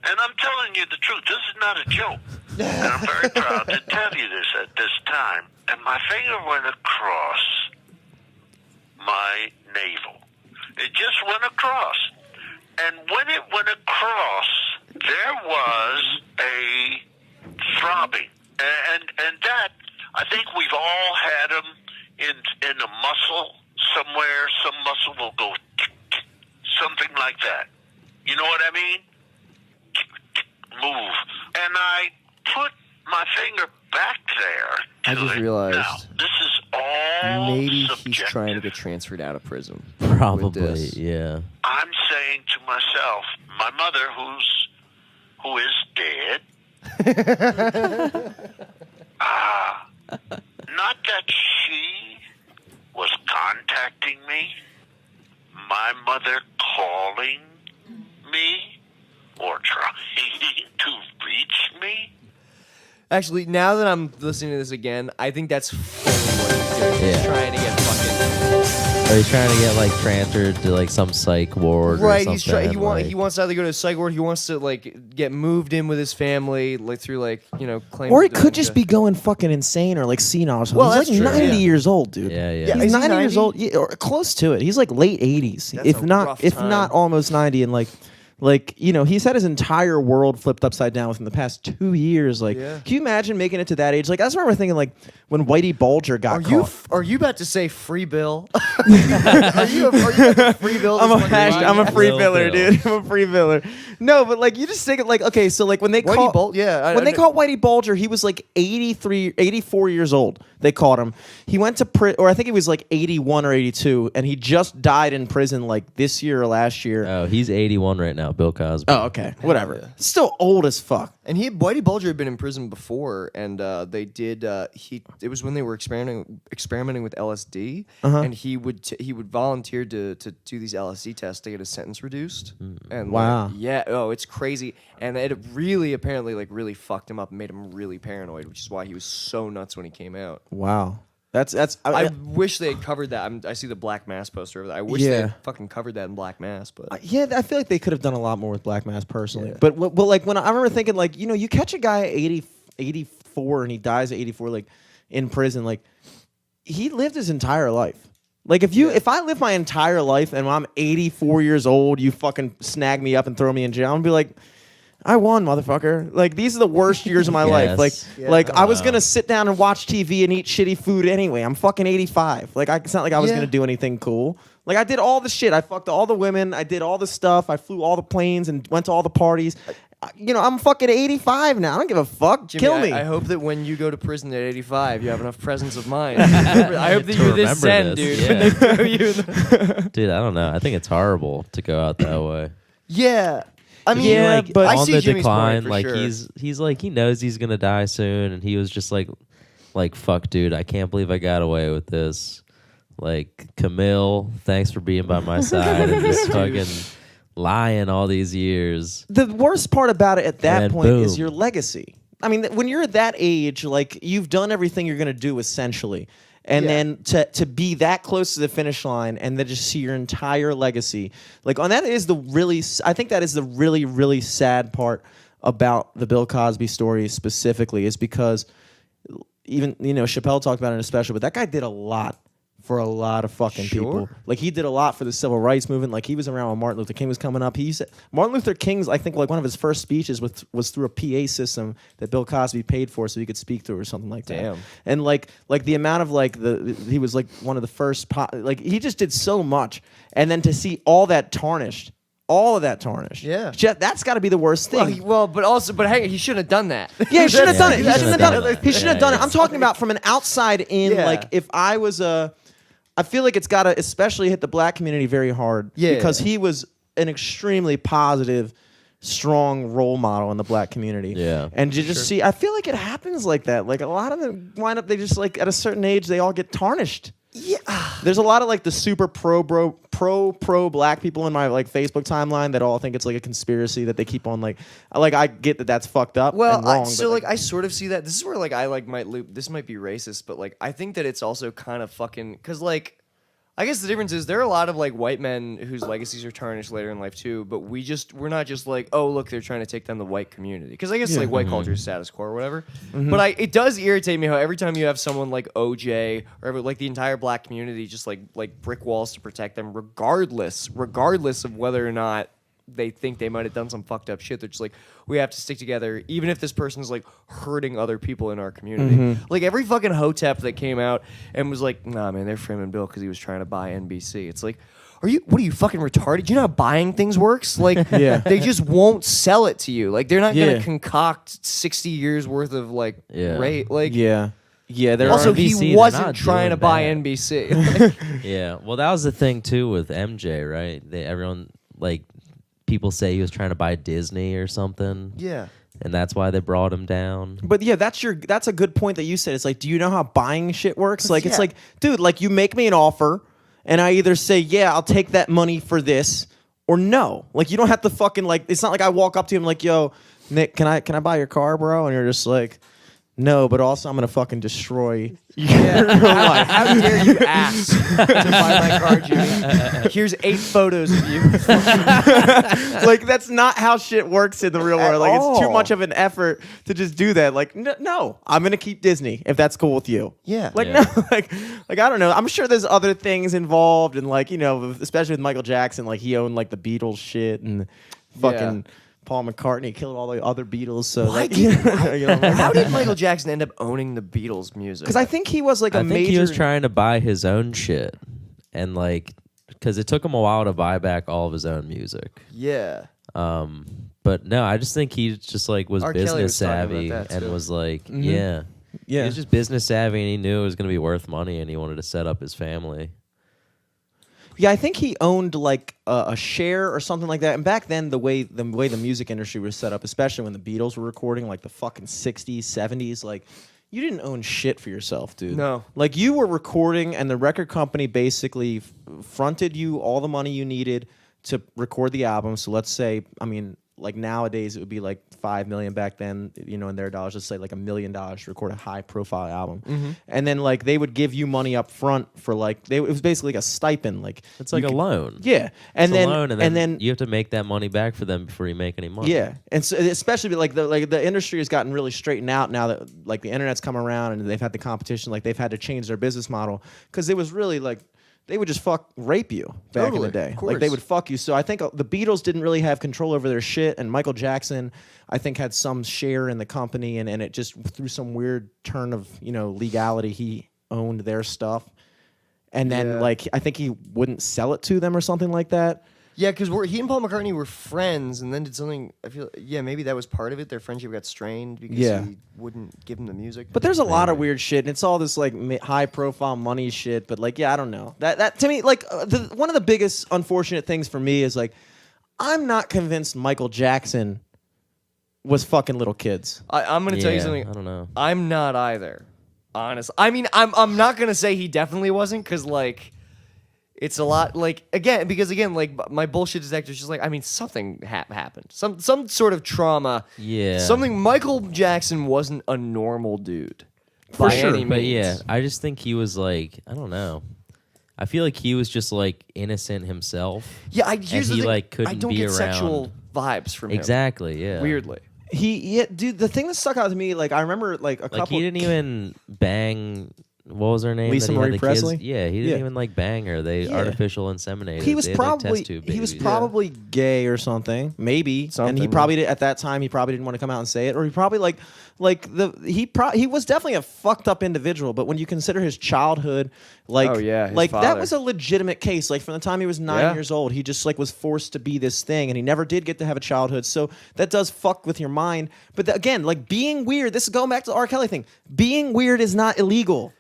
and I'm telling you the truth, this is not a joke, and I'm very proud to tell you this at this time, and my finger went across my navel. It just went across, and when it went across, there was a throbbing, and that, I think we've all had them in a muscle somewhere. Some muscle will go something like that. You know what I mean? Move. And I put my finger back there. I just realized. Now, this is all Maybe subjective. he's trying to get transferred out of prison. Probably. with this. Yeah. I'm saying to myself, my mother, who is dead, not that she was contacting me, my mother calling me or trying to reach me. Actually, now that I'm listening to this again, I think that's fully what he's doing. He's Yeah. trying to get fucking. Or he's trying to get like transferred to like some psych ward or Right, something. he wants to either go to a psych ward, he wants to like get moved in with his family, like through like claims. Or he of could just dementia. be going fucking insane or like senile or something. Well, he's that's like true, 90 yeah. years old, dude. Yeah, yeah. Yeah, He's is he 90 years 90? old, yeah, or close to it. He's like late 80s, That's if a not, rough if time. not almost 90, and like he's had his entire world flipped upside down within the past 2 years. Like, Yeah. can you imagine making it to that age? Like, I just remember thinking like when Whitey Bulger got caught. Are you about to say free bill? are you a free bill? I'm a free Bill. biller, dude. I'm a free biller. No, but like you just think of like, okay, so like when they Whitey caught Bul- yeah, when they caught Whitey Bulger, he was like 84 years old. They caught him. He went to prison, or I think he was like 81 or 82, and he just died in prison like this year or last year. Oh, he's 81 right now, Bill Cosby. Oh, okay, whatever. Still old as fuck. And Whitey Bulger had been in prison before, and they did. It was when they were experimenting with LSD, and he would volunteer to do these LSD tests to get his sentence reduced. And Wow. it's crazy, and it really apparently like really fucked him up and made him really paranoid, which is why he was so nuts when he came out. Wow, that's. I wish they had covered that. I see the Black Mass poster over there. I wish they Yeah. had fucking covered that in Black Mass, but Yeah, I feel like they could have done a lot more with Black Mass personally. But like when I remember thinking like, you catch a guy at 84 and he dies at 84 like in prison, like he lived his entire life. Like if I live my entire life and I'm 84 years old, you fucking snag me up and throw me in jail, I'm gonna be like, I won, motherfucker. Like these are the worst years of my life. Like I was gonna sit down and watch TV and eat shitty food anyway. I'm fucking 85. Like it's not like I was gonna do anything cool. Like I did all the shit. I fucked all the women. I did all the stuff. I flew all the planes and went to all the parties. I'm fucking 85 now. I don't give a fuck. Jimmy, Kill me. I hope that when you go to prison at 85, you have enough presence of mind. I hope that To you're this remember zen, this, dude. When yeah. they throw you in the Dude, I don't know. I think it's horrible to go out that way. yeah. I mean, Yeah, like, but I on see the Jimmy's point, decline, for like sure. he's like he knows he's gonna die soon, and he was just like fuck, dude, I can't believe I got away with this. Like Camille, thanks for being by my side and just fucking lying all these years. The worst part about it at that And point is boom. your legacy. I mean, when you're at that age, like you've done everything you're gonna do essentially. And then to be that close to the finish line and then just see your entire legacy, like on that is the really, I think that is the really, really sad part about the Bill Cosby story specifically is because even, Chappelle talked about it in a special, but that guy did a lot for a lot of fucking people. Like, he did a lot for the civil rights movement. Like, he was around when Martin Luther King was coming up. Martin Luther King's, I think, like, one of his first speeches was through a PA system that Bill Cosby paid for so he could speak through or something like that. Damn. And like the amount of like he was like one of the first he just did so much, and then to see all of that tarnished. Yeah. That's got to be the worst thing. But hey, he shouldn't have done that. Yeah, he shouldn't have done it. He Yeah, shouldn't have done it. He shouldn't have done it. I'm talking about from an outside in. Yeah. Like, if I was I feel like it's got to especially hit the black community very hard. Yeah. Because he was an extremely positive, strong role model in the black community. Yeah. And you just see, I feel like it happens like that. Like, a lot of them wind up, they just like at a certain age, they all get tarnished. Yeah. There's a lot of like the super pro black people in my like Facebook timeline that all think it's like a conspiracy that they keep on like I get that that's fucked up and wrong. I sort of see that. This is where like I like might loop. This might be racist, but like I think that it's also kind of fucking because like I guess the difference is there are a lot of like white men whose legacies are tarnished later in life too. But we're not just like, oh look, they're trying to take down the white community because I guess like white culture is status quo or whatever. But it does irritate me how every time you have someone like OJ or like the entire black community just like brick walls to protect them, regardless of whether or not they think they might have done some fucked up shit. They're just like, we have to stick together, even if this person's like hurting other people in our community. Like every fucking hotep that came out and was like, nah, man, they're framing Bill because he was trying to buy NBC. It's like, what are you fucking retarded? Do you know how buying things works? Like, they just won't sell it to you. Like, they're not gonna concoct 60 years worth of like rate. Like, Yeah, there also, are. NBC, he they're wasn't not trying to doing buy that. NBC. Yeah. Well, that was the thing too with MJ, right? Everyone like people say he was trying to buy Disney or something. Yeah. And that's why they brought him down. But yeah, that's a good point that you said. It's like, do you know how buying shit works? Like, it's like, dude, like you make me an offer, and I either say, yeah, I'll take that money for this, or no. Like, you don't have to fucking like. It's not like I walk up to him like, yo, Nick, can I buy your car, bro? And you're just like, no, but also I'm gonna fucking destroy your life. How dare you ask to buy my car, Jimmy? Here's 8 photos of you. Like, that's not how shit works in the real world. Like, it's too all. much of an effort to just do that. Like, no, I'm gonna keep Disney if that's cool with you. Yeah. Like, no, like I don't know. I'm sure there's other things involved, and like, especially with Michael Jackson, like he owned like the Beatles shit and fucking. Paul McCartney killed all the other Beatles. So How did Michael Jackson end up owning the Beatles music? Because I think he was like a I major. think he was trying to buy his own shit, and like, because it took him a while to buy back all of his own music. Yeah. But no, I just think he just like was R. Kelly business was talking savvy about that, and too. was like, he was just business savvy, and he knew it was going to be worth money, and he wanted to set up his family. Yeah, I think he owned like a share or something like that. And back then, the way the music industry was set up, especially when the Beatles were recording, like the fucking 60s, 70s, like you didn't own shit for yourself, dude. No. Like, you were recording, and the record company basically fronted you all the money you needed to record the album. So let's say, I mean, like nowadays it would be like $5 million. Back then, in their dollars, let's say like $1 million to record a high profile album. And then like they would give you money up front for like it was basically like a stipend. Like, It's like a loan. yeah, and It's then a loan, and then you have to make that money back for them before you make any money. yeah, and so especially like the industry has gotten really straightened out now that like the internet's come around and they've had the competition. Like, they've had to change their business model because it was really like they would just rape you back in the day. of Like, they course. would fuck you. So I think the Beatles didn't really have control over their shit, and Michael Jackson, I think, had some share in the company, and it just through some weird turn of legality, he owned their stuff, and then like I think he wouldn't sell it to them or something like that. Yeah, because he and Paul McCartney were friends, and then did something. I feel maybe that was part of it. Their friendship got strained because he wouldn't give him the music. But there's a lot of weird shit, and it's all this like high profile money shit. But like, yeah, I don't know. That to me, like one of the biggest unfortunate things for me is like, I'm not convinced Michael Jackson was fucking little kids. I'm gonna tell you something. I don't know. I'm not either. Honest. I mean, I'm not gonna say he definitely wasn't, because like. It's a lot like like my bullshit detector is just like, I mean, something happened, some sort of trauma. Yeah. Something. Michael Jackson wasn't a normal dude For by sure, any But means. yeah, I just think he was like, I don't know. I feel like he was just like innocent himself. Yeah. Here's the he, thing. like, couldn't I don't be get sexual around. vibes from him. Exactly. Yeah. Weirdly. Dude, the thing that stuck out to me, like I remember like a Like couple. he didn't even bang. What was her name? Lisa that he had Marie the Presley? Kids? Yeah, he didn't Yeah. even like bang her. They Yeah. artificial inseminated. He was They had, like, probably test tube he was babies. probably gay or something, maybe. And Something, he yeah. probably did, at that time he probably didn't want to come out and say it, or he probably he was definitely a fucked up individual. But when you consider his childhood, like Oh, yeah, his like that father. was a legitimate case. Like from the time he was 9 Yeah. years old, he just like was forced to be this thing, and he never did get to have a childhood. So that does fuck with your mind. But again, like being weird. This is going back to the R. Kelly thing. Being weird is not illegal.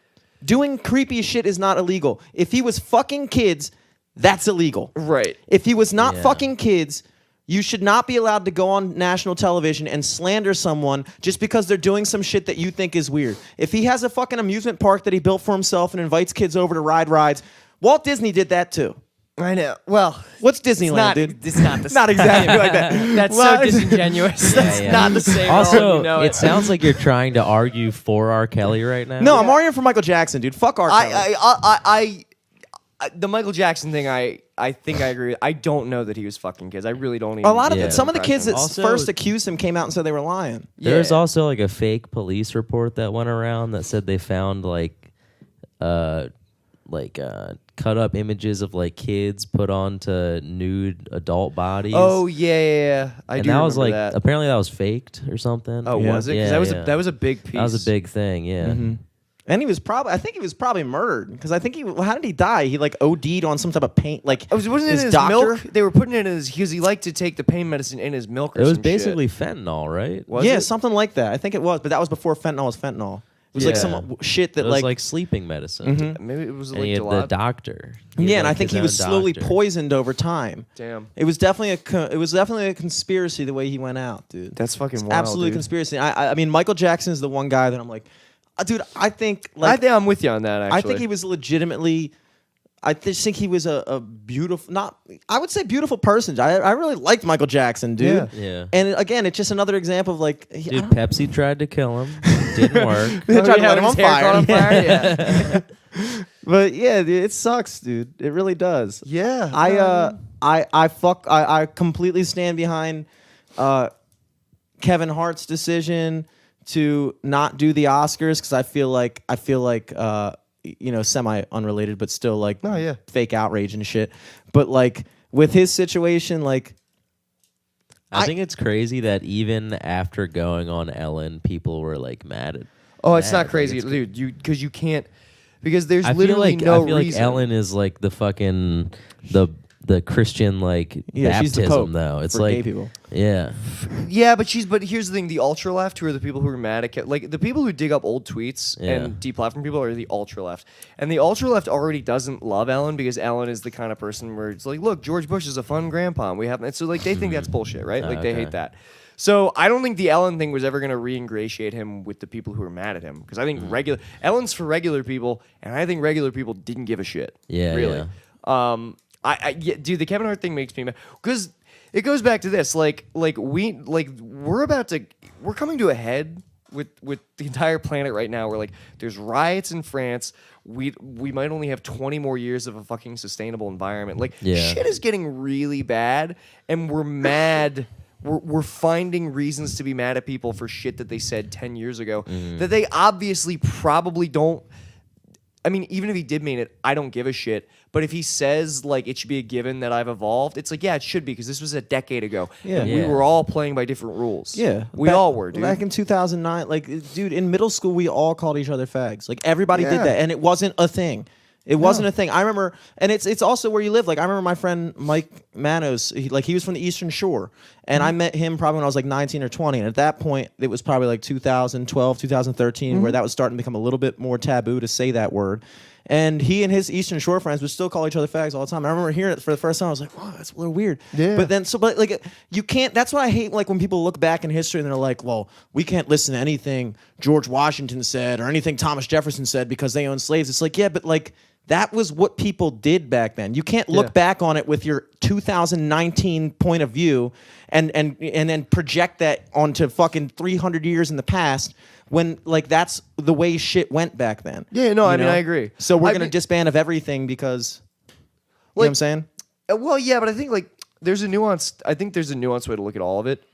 Doing creepy shit is not illegal. If he was fucking kids, that's illegal. Right. If he was not Yeah. fucking kids, you should not be allowed to go on national television and slander someone just because they're doing some shit that you think is weird. If he has a fucking amusement park that he built for himself and invites kids over to ride rides, Walt Disney did that too. I know. Well, What's Disneyland, dude? It's not the Not exactly like that. That's Well, so disingenuous. That's yeah. not the same. at all, Also, you know it sounds like you're trying to argue for R. Kelly right now. No, I'm arguing for Michael Jackson, dude. Fuck R. Kelly. The Michael Jackson thing, I think I agree with. I don't know that he was fucking kids. I really don't even. A lot of Yeah. some of the kids that Also- first accused him came out and said they were lying. There's Yeah. also like a fake police report that went around that said they found cut up images of like kids put onto nude adult bodies. Oh yeah. I and do that remember was like that. apparently that was faked or something. Oh, Yeah. was it? 'Cause Yeah, that was yeah. that was a big piece. That was a big thing. Yeah. And he was I think he was probably murdered because I think how did he die? He like OD'd on some type of pain. Like Wasn't it in his doctor? milk? They were putting it in his because he liked to take the pain medicine in his milk. Or It was some basically shit. fentanyl, right? Was yeah, it? something like that. I think it was, but that was before fentanyl was fentanyl. It was like Yeah. some shit that It was like, like sleeping medicine. Maybe it was And like he had the Gelato. doctor. yeah, and had, I like, think his he was own slowly doctor. poisoned over time. Damn. It was definitely a conspiracy the way he went out, dude. That's fucking It's wild, absolutely a dude. conspiracy. I mean, Michael Jackson is the one guy that I'm like, dude. I think like I think I'm with you on that. Actually, I think he was legitimately. I just think he was a beautiful, I would say beautiful person. I really liked Michael Jackson, dude. Yeah. And again, it's just another example of like, I Dude, don't- Pepsi tried to kill him. Didn't work. they tried to light him when on his hair caught fire. Yeah. But yeah, dude, it sucks, dude. It really does. yeah. I completely stand behind Kevin Hart's decision to not do the Oscars because I feel like semi unrelated but still like Oh, yeah. fake outrage and shit. But like with his situation, like I think it's crazy that even after going on Ellen, people were like mad at. Oh, it's mad. not Like, crazy, it's- dude. You can't because there's I feel literally like no I feel reason. like Ellen is like the fucking the Christian like yeah, she's baptism the Pope though. It's for like gay people. yeah. Yeah, but here's the thing: the ultra left, who are the people who are mad at like the people who dig up old tweets Yeah. and deplatform people are the ultra left, and the ultra left already doesn't love Ellen because Ellen is the kind of person where it's like, look, George Bush is a fun grandpa, and we have so like they think that's bullshit, right? Like they Okay. hate that. So I don't think the Ellen thing was ever going to re-ingratiate him with the people who are mad at him because I think Ellen's for regular people, and I think regular people didn't give a shit. Yeah, really. yeah. Yeah, dude, the Kevin Hart thing makes me mad because it goes back to this. We're coming to a head with the entire planet right now. Where like there's riots in France. We might only have 20 more years of a fucking sustainable environment. Like Yeah. shit is getting really bad, and we're mad. We're finding reasons to be mad at people for shit that they said 10 years ago that they obviously probably don't. I mean, even if he did mean it, I don't give a shit. But if he says, like, it should be a given that I've evolved, it's like, yeah, it should be, because this was a decade ago. Yeah. And we Yeah. were all playing by different rules. Yeah, We all were, dude. Back in 2009, like, dude, in middle school, we all called each other fags. Like, everybody did Yeah. that, and it wasn't a thing. It wasn't a thing. I remember, and it's also where you live. Like, I remember my friend Mike Manos. He was from the Eastern Shore, and I met him probably when I was like 19 or 20. And at that point, it was probably like 2012, 2013, where that was starting to become a little bit more taboo to say that word. And he and his Eastern Shore friends would still call each other fags all the time. I remember hearing it for the first time. I was like, "Wow, that's a little weird." Yeah. But like, you can't. That's what I hate. Like when people look back in history and they're like, "Well, we can't listen to anything George Washington said or anything Thomas Jefferson said because they owned slaves." It's like, yeah, but like that was what people did back then. You can't look back on it with your 2019 point of view and then project that onto fucking 300 years in the past. When like that's the way shit went back then. Yeah, no, You I mean, know? I agree. So we're I gonna mean- disband of everything because you know what Like- I'm saying? Well, yeah, but I think like there's a nuance. I think there's a nuanced way to look at all of it.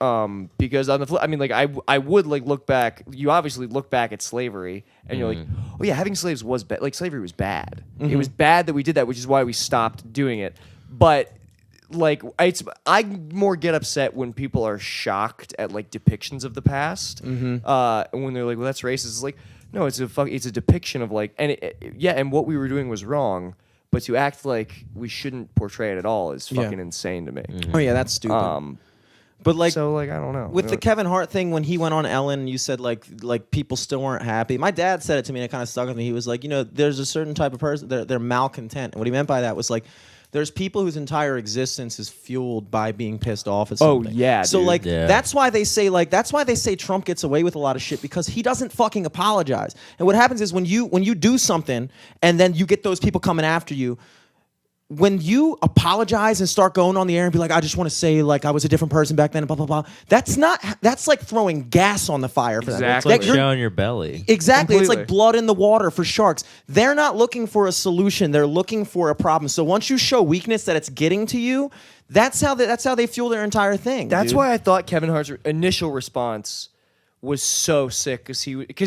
Because on the flip, I mean, like I would like look back. You obviously look back at slavery, and you're like, oh yeah, having slaves was bad. Like slavery was bad. It was bad that we did that, which is why we stopped doing it. But like, I more get upset when people are shocked at like depictions of the past. And when they're like, well, that's racist. It's like, no, it's a depiction of like, and and what we were doing was wrong. But to act like we shouldn't portray it at all is fucking insane to me. Oh yeah, that's stupid. But like, so like, I don't know. With the Kevin Hart thing, when he went on Ellen, you said like people still weren't happy. My dad said it to me, and it kind of stuck with me. He was like, there's a certain type of person, they're malcontent. And what he meant by that was like, there's people whose entire existence is fueled by being pissed off at something. Oh yeah. So dude. like Yeah. that's why they say Trump gets away with a lot of shit, because he doesn't fucking apologize. And what happens is when you do something and then you get those people coming after you, when you apologize and start going on the air and be like, I just want to say like I was a different person back then, and blah blah blah. That's like throwing gas on the fire for them. Exactly. It's like showing your belly. Exactly. It's Completely. like blood in the water for sharks. They're not looking for a solution. They're looking for a problem. So once you show weakness that it's getting to you, that's how they fuel their entire thing. That's dude. why I thought Kevin Hart's initial response was so sick, because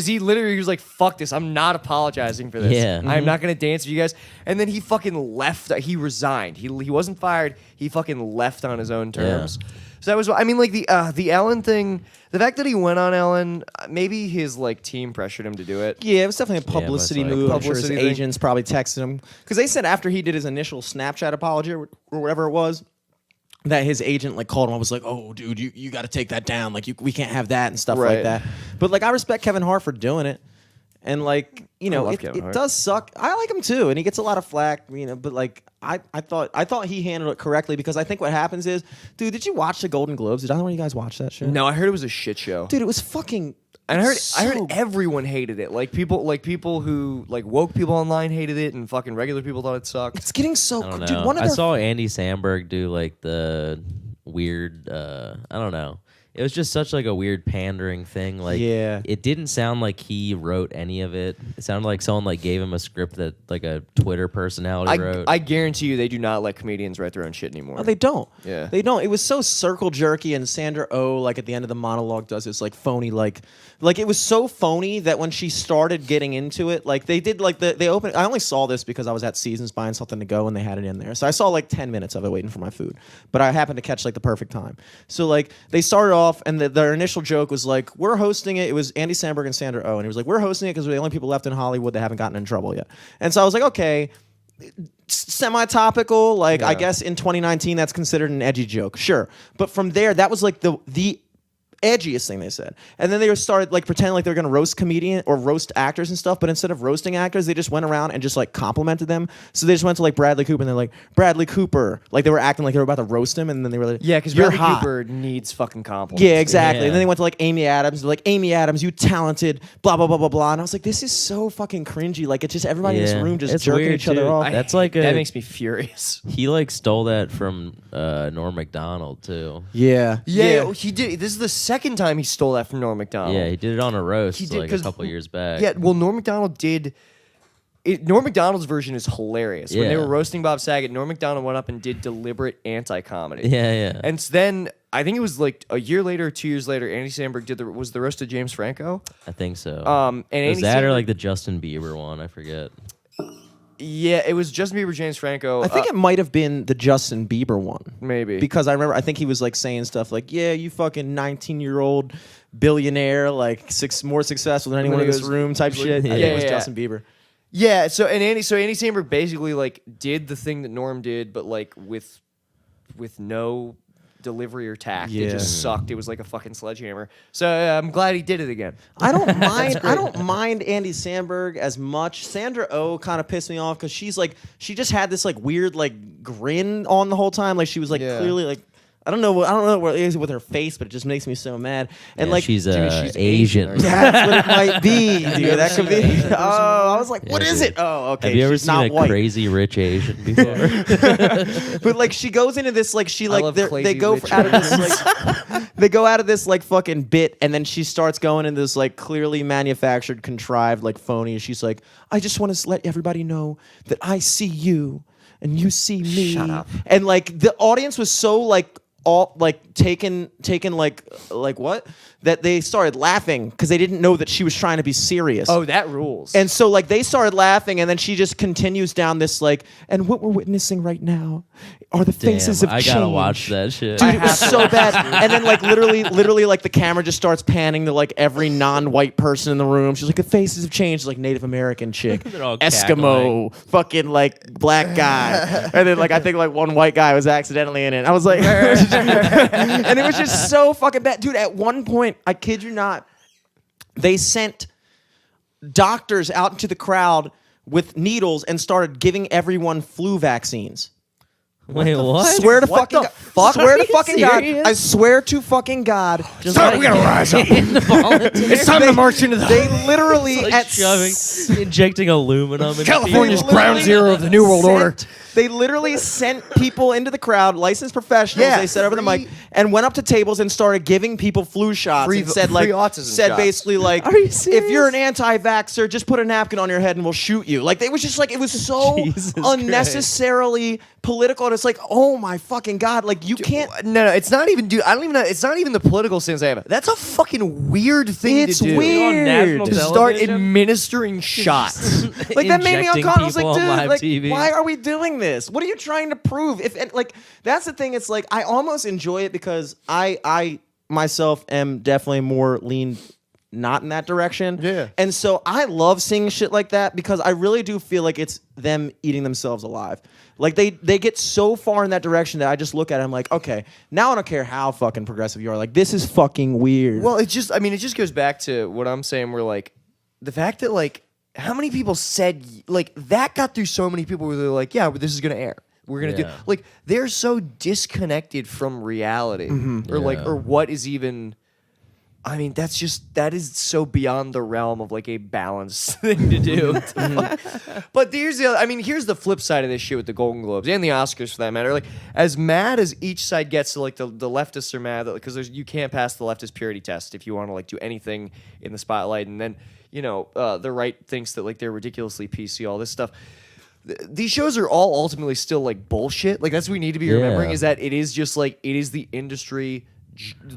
he literally was like, fuck this, I'm not apologizing for this. Yeah. I'm not gonna dance with you guys. And then he fucking left. He resigned. He wasn't fired. He fucking left on his own terms. So that was, I mean, like the Ellen thing, the fact that he went on Ellen, maybe his like team pressured him to do it. Yeah, it was definitely a publicity most likely. move. I'm sure his Publicity thing. agents probably texted him, because they said after he did his initial Snapchat apology or whatever it was, that his agent like called him and was like, oh dude, you got to take that down, like we can't have that and stuff Right. like that. But like I respect Kevin Hart for doing it, and like love it Kevin Hart. does suck. I like him too, and he gets a lot of flack, but like I thought he handled it correctly, because I think what happens is, dude, did you watch the Golden Globes? Did either one of you guys watch that shit? No, I heard it was a shit show. Dude, it was fucking. And I heard so everyone hated it. Like people who like woke people online hated it, and fucking regular people thought it sucked. It's getting so. I don't know. Dude, one of I their saw Andy Samberg do like the weird. I don't know. It was just such like a weird pandering thing. Like, Yeah. it didn't sound like he wrote any of it. It sounded like someone like gave him a script that like a Twitter personality wrote. I guarantee you they do not let comedians write their own shit anymore. Oh, they don't. Yeah. They don't. It was so circle jerky, and Sandra Oh, like at the end of the monologue, does this like phony, like it was so phony that when she started getting into it, like they did like they opened. I only saw this because I was at Seasons buying something to go, and they had it in there. So I saw like 10 minutes of it waiting for my food, but I happened to catch like the perfect time. So like they started off, and their initial joke was like, we're hosting it. It was Andy Samberg and Sandra Oh, and he was like, we're hosting it because we're the only people left in Hollywood that haven't gotten in trouble yet. And so I was like, okay. Semi-topical, like I guess in 2019 that's considered an edgy joke, sure. But from there, that was like the edgiest thing they said. And then they started like pretending like they were gonna roast comedian or roast actors and stuff, but instead of roasting actors, they just went around and just like complimented them. So they just went to like Bradley Cooper, and they're like, Bradley Cooper, like they were acting like they were about to roast him, and then they were like, Yeah, because you're Bradley hot. Cooper needs fucking compliments. Yeah, exactly. Yeah. And then they went to like Amy Adams. They're like, Amy Adams, you talented, blah blah blah blah blah. And I was like, this is so fucking cringy. Like it's just everybody in this Yeah. room just It's jerking weird, each other too. off. That's like that a- makes me furious. he like stole that from Norm Macdonald too. Yeah. Yeah, he did. This is the second time he stole that from Norm Macdonald. Yeah, he did it on a roast He did, like a 'cause- couple years back. Yeah, well, Norm Macdonald did. Norm Macdonald's version is hilarious. When they Yeah. were roasting Bob Saget, Norm Macdonald went up and did deliberate anti-comedy. Yeah. And then I think it was like a year later, 2 years later, Andy Samberg was the roast of James Franco. I think so. And it was Andy that or Samberg- like the Justin Bieber one? I forget. Yeah, it was Justin Bieber, James Franco. I think it might have been the Justin Bieber one. Maybe. Because I think he was like saying stuff like, yeah, you fucking 19-year-old billionaire, like more successful than anyone in this room type shit. I think it was yeah. Justin Bieber. Yeah, so Andy Samberg basically like did the thing that Norm did, but like with no delivery or tact. It Yeah. just sucked. It was like a fucking sledgehammer. So I'm glad he did it again. I don't mind. I don't mind Andy Samberg as much. Sandra Oh kind of pissed me off because she just had this like weird like grin on the whole time. Like she was like Yeah. clearly like. I don't know what it is with her face, but it just makes me so mad. And Yeah, like she's she's Asian. Asian. that's what it might be, dude. That could be. Oh, I was like, what Yeah, is dude. it? Oh, okay. Have you ever she's seen not a white. crazy rich Asian before? But like she goes into this like she like love they crazy go rich out of this like they go out of this like fucking bit, and then she starts going into this like clearly manufactured, contrived, like phony. And she's like, I just want to let everybody know that I see you. and you see me. Shut up. And like the audience was so like all like taken like what? That they started laughing because they didn't know that she was trying to be serious. Oh, that rules. And so like they started laughing, and then she just continues down this like, and what we're witnessing right now are the faces of I change. gotta watch that shit. Dude, it was so bad. And then like literally like the camera just starts panning to like every non-white person in the room. She's like, the faces have changed. Like Native American chick, They're all Eskimo, fucking like black guy, and then like I think like one white guy was accidentally in it. I was like, and it was just so fucking bad, dude. At one point, I kid you not, they sent doctors out into the crowd with needles and started giving everyone flu vaccines. Wait, what? Swear to What fucking the God. fuck? Swear Are to you fucking God. serious? I swear to fucking God. Just like, we gotta rise up. involuntary. It's time to march into the They literally Like at shoving, injecting aluminum into California's people. ground zero of the New World Order. They literally sent people into the crowd, licensed professionals. Yeah, They said over the free- mic and went up to tables and started giving people flu shots. Free- and said free like, autism said shots. basically like, Are you if you're an anti-vaxxer, just put a napkin on your head and we'll shoot you. Like it was just like it was so Jesus unnecessarily political. And it's like, oh my fucking God, like you can't. No, it's not even, dude. I don't even know. It's not even the political stance I have. That's a fucking weird thing It's to do. weird. national To start television? administering shots. Like that made me Injecting uncomfortable. I was like, people on dude, live like, TV. why are we doing this? What are you trying to prove? If and, like that's the thing. It's like I almost enjoy it because I myself am definitely more lean not in that direction. Yeah. And so I love seeing shit like that because I really do feel like it's them eating themselves alive. Like they get so far in that direction that I just look at it, I'm like, okay, now I don't care how fucking progressive you are. Like this is fucking weird. Well, it just goes back to what I'm saying. Where like the fact that like how many people said like that got through so many people where they're like, yeah, but this is gonna air. We're gonna do Yeah. like they're so disconnected from reality or like Yeah. or what is even. I mean, that is so beyond the realm of like a balanced thing to do. But here's the flip side of this shit with the Golden Globes and the Oscars for that matter. Like, as mad as each side gets, to like the leftists are mad because you can't pass the leftist purity test if you want to like do anything in the spotlight, and then the right thinks that like they're ridiculously PC, all this stuff. These shows are all ultimately still like bullshit. Like that's what we need to be remembering is that it is just like it is the industry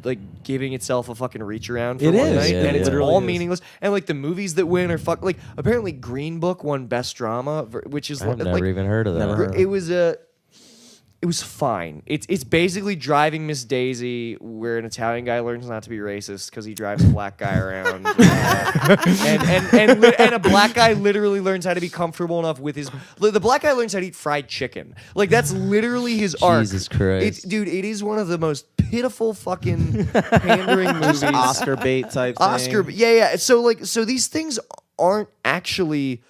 like giving itself a fucking reach around for It one is. night, Yeah, and it's literally all is. meaningless. And like the movies that win are like apparently Green Book won Best Drama, which is I've like never even heard of that. it was fine. It's basically Driving Miss Daisy, where an Italian guy learns not to be racist because he drives a black guy around, and a black guy literally learns how to be comfortable enough with his. The black guy learns how to eat fried chicken. Like that's literally his arc. Jesus Christ. Dude! It is one of the most pitiful fucking pandering movies. Oscar bait type thing. Oscar, yeah. So these things aren't actually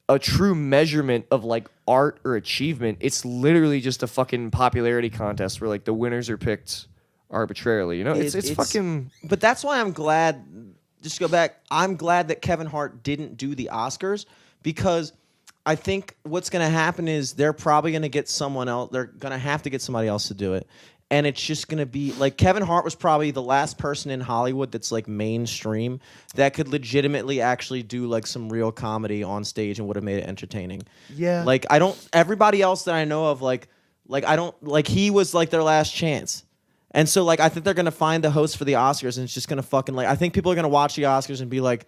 a true measurement of like art or achievement. It's literally just a fucking popularity contest where like the winners are picked arbitrarily. You know, it's fucking. But that's why I'm glad. Just to go back. I'm glad that Kevin Hart didn't do the Oscars because I think what's going to happen is they're probably going to get someone else. They're going to have to get somebody else to do it. And it's just going to be like Kevin Hart was probably the last person in Hollywood that's like mainstream that could legitimately actually do like some real comedy on stage and would have made it entertaining. Yeah. Like everybody else that I know of he was like their last chance. And so like I think they're going to find the host for the Oscars and it's just going to fucking like I think people are going to watch the Oscars and be like,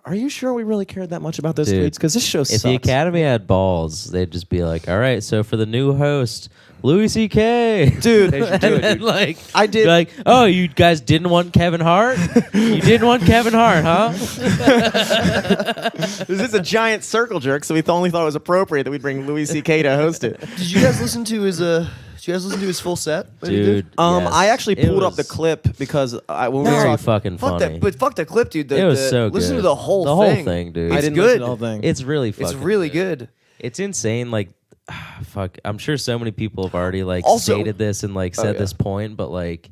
are you sure we really cared that much about those Dude, tweets? Because this show If sucks. the Academy had balls, they'd just be like, all right, so for the new host, Louis C.K. Dude, They should do it, dude. like, I did- be like, oh, you guys didn't want Kevin Hart? You didn't want Kevin Hart, huh? this is a giant circle jerk, so we only thought it was appropriate that we'd bring Louis C.K. to host it. Did you guys listen to his full set? that he did? Dude. I yes. actually It pulled up the was clip because when we were Very talking, fucking Fuck funny. fuck that clip, dude. It was so good. Listen to the whole thing. dude. I It's didn't good. listen to the whole thing. It's really fucking It's really good. good. It's insane. Like, fuck. I'm sure so many people have already like Also- stated this and like said yeah. this point, but like,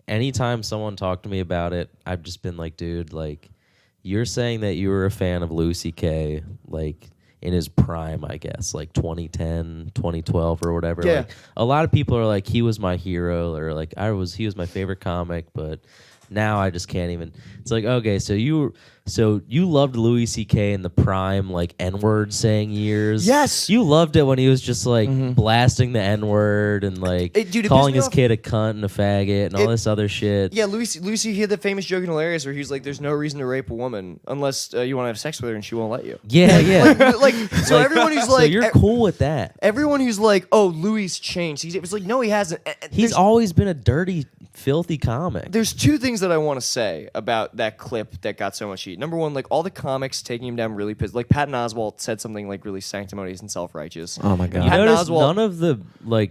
anytime someone talked to me about it, I've just been like, dude, like, you're saying that you were a fan of Louis C.K. like in his prime, I guess, like 2010, 2012 or whatever. Yeah. Like, a lot of people are like, he was my hero, or like he was my favorite comic, but now I just can't even. It's like, okay, so you loved Louis C.K. in the prime like N-word saying years. Yes. You loved it when he was just like blasting the N-word and like Dude, it calling pissed his me kid a cunt and a faggot and all this other shit. Yeah, Lucy, he had the famous joke in Hilarious where he's like, "There's no reason to rape a woman unless you want to have sex with her and she won't let you." Yeah, yeah. like, so everyone who's like, so you're cool with that. everyone who's like, "Oh, Louis changed," it's like, no, he hasn't. He's always been a dirty, filthy comic. There's two things that I want to say about that clip that got so much heat. Number one, like all the comics taking him down really pissed. Like Patton Oswalt said something like really sanctimonious and self-righteous. Oh my god. You Patton notice Oswalt- none of the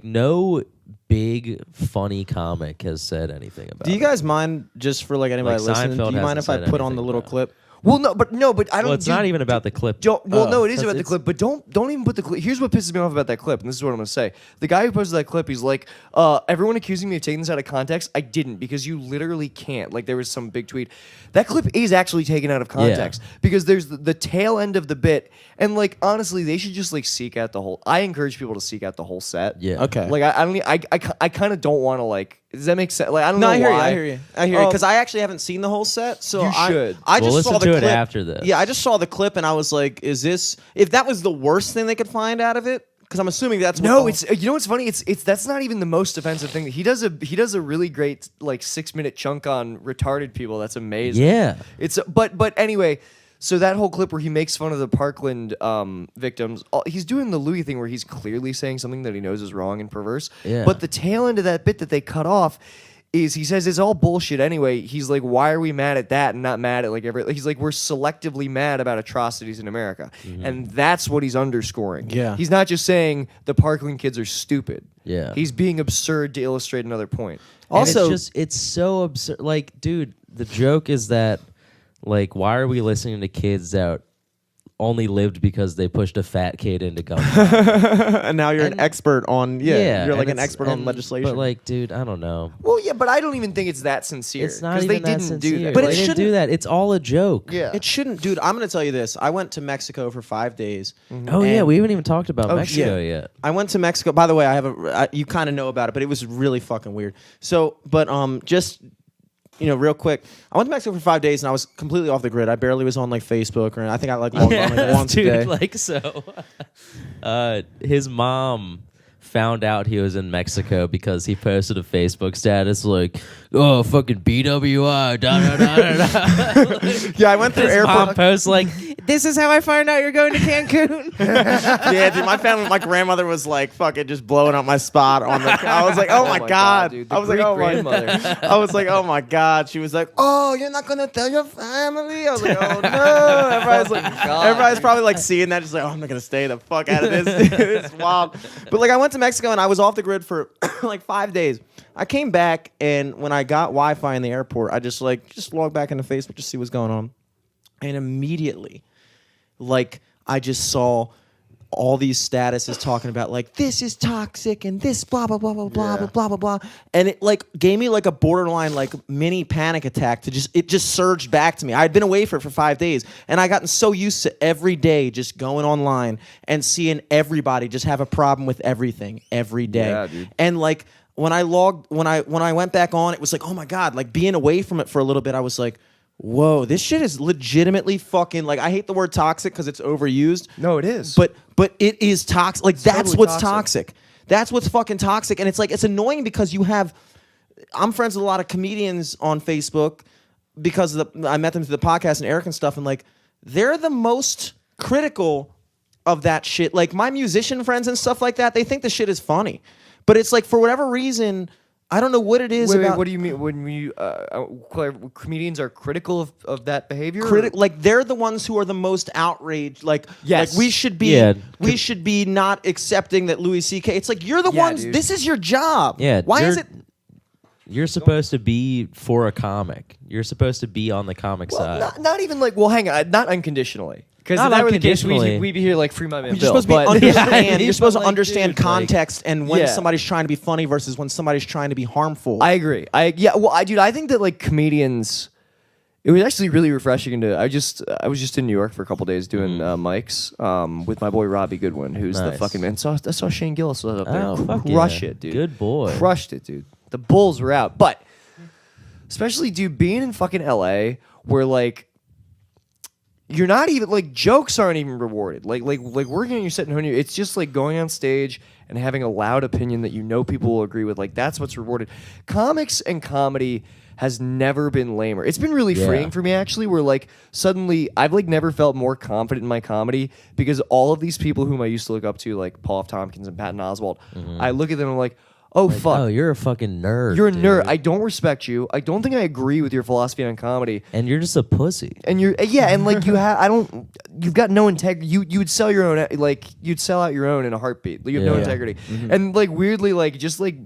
no big funny comic has said anything about Do you it. guys mind, just for like anybody Like, listening? Seinfeld Do you mind if hasn't I said put on the anything little about it. clip? Well, no, but I don't. Well, it's not even about the clip. No, it is about the It's- clip, but don't even put the clip. Here's what pisses me off about that clip, and this is what I'm gonna say. The guy who posted that clip, he's like, everyone accusing me of taking this out of context. I didn't, because you literally can't. Like, there was some big tweet. That clip is actually taken out of context because there's the tail end of the bit, and like honestly, they should just like seek out the whole. I encourage people to seek out the whole set. Yeah. Okay. Like I kind of don't want to like. Does that make sense? Like I don't No, know I hear why. you. I hear you. Because I actually haven't seen the whole set, so You should. I We'll just listen saw the to it clip after this. Yeah, I just saw the clip and I was like, "Is this? If that was the worst thing they could find out of it?" Because I'm assuming that's what No, the- it's you know what's funny? It's that's not even the most offensive thing. He does a really great like 6-minute chunk on retarded people. That's amazing. Yeah. It's but anyway. So that whole clip where he makes fun of the Parkland victims, he's doing the Louis thing where he's clearly saying something that he knows is wrong and perverse. Yeah. But the tail end of that bit that they cut off is he says it's all bullshit anyway. He's like, why are we mad at that and not mad at like every? He's like, we're selectively mad about atrocities in America, and that's what he's underscoring. Yeah. He's not just saying the Parkland kids are stupid. Yeah. He's being absurd to illustrate another point. Also- And it's so absurd. Like, dude, the joke is that, like, why are we listening to kids that only lived because they pushed a fat kid into gun violence? and now you're an expert on you're like and an expert on legislation. But like, dude, I don't know. Well, yeah, but I don't even think it's that sincere. It's not they even that didn't sincere. do that. But They it didn't shouldn't- do that. It's all a joke. Yeah. it shouldn't, dude. I'm gonna tell you this. I went to Mexico for 5 days. Oh yeah, And- we haven't even talked about Oh, Mexico shit. yet. I went to Mexico. By the way, you kind of know about it, but it was really fucking weird. So, but just real quick, I went to Mexico for 5 days and I was completely off the grid. I barely was on like Facebook, or I think I like logged on like once dude, a day. like so. His mom found out he was in Mexico because he posted a Facebook status like, "Oh, fucking BWI." Da, da, da, da, da. Yeah, I went through His mom airport. posts like, "This is how I find out you're going to Cancun." Yeah, dude, my grandmother was like fucking just blowing up my spot on the. I was like, oh my god. dude. I was like, oh my. grandmother. I was like, oh my god. She was like, oh, you're not gonna tell your family. I was like, oh no. Everybody's like, everybody's probably like seeing that, just like, oh, I'm not gonna stay the fuck out of this. Dude. It's wild. But like, I went to Mexico and I was off the grid for like 5 days. I came back and when I got Wi-Fi in the airport, I just logged back into Facebook to see what's going on, and immediately, like, I just saw all these statuses talking about like this is toxic and this blah blah blah blah blah blah blah blah blah, and it like gave me like a borderline like mini panic attack. It just surged back to me. I had been away for 5 days, and I gotten so used to every day just going online and seeing everybody just have a problem with everything every day. Yeah, dude. And like when I went back on, it was like, oh my god, like being away from it for a little bit, I was like, whoa, this shit is legitimately fucking, like, I hate the word toxic because it's overused. No, it is. But it is toxic. Like, that's totally what's toxic. toxic. That's what's fucking toxic. And it's like, it's annoying because I'm friends with a lot of comedians on Facebook because I met them through the podcast and Eric and stuff, and like, they're the most critical of that shit. Like, my musician friends and stuff like that, they think the shit is funny. But it's like, for whatever reason, I don't know what it is Wait, about. what do you mean when you comedians are critical of that behavior? Like, they're the ones who are the most outraged. Like, Yes. like we should be not accepting that Louis C.K. It's like, you're the ones. dude. This is your job. Yeah, Why is it? You're supposed to be for a comic. You're supposed to be on the comic side. Not even like. Well, hang on, not unconditionally. Because Not if that were the case, unconditionally. we'd be here like Free My Man You're Bill. supposed to be but- understand. Yeah, You're supposed to like, understand dude, like- context and when Yeah. somebody's trying to be funny versus when somebody's trying to be harmful. I agree. Well, I think that like comedians. It was actually really refreshing I was just in New York for a couple days doing mics with my boy Robbie Goodwin, who's the Nice. fucking man. I saw Shane Gillis was up there. Oh, fuck Crush yeah. it, dude. Good boy. Crushed it, dude. The Bulls were out, but especially dude being in fucking LA where like you're not even like jokes aren't even rewarded. Like working on your set in Honey, it's just like going on stage and having a loud opinion that you know people will agree with. Like that's what's rewarded. Comics and comedy has never been lamer. It's been really freeing for me actually, where like suddenly I've like never felt more confident in my comedy because all of these people whom I used to look up to, like Paul F. Tompkins and Patton Oswalt, I look at them and I'm like, oh fuck. Oh, you're a fucking nerd. You're a nerd. dude. I don't respect you. I don't think I agree with your philosophy on comedy. And you're just a pussy. And you're and like you've got no integrity. You'd sell your own, like you'd sell out your own in a heartbeat. You have no integrity. And like weirdly, like just like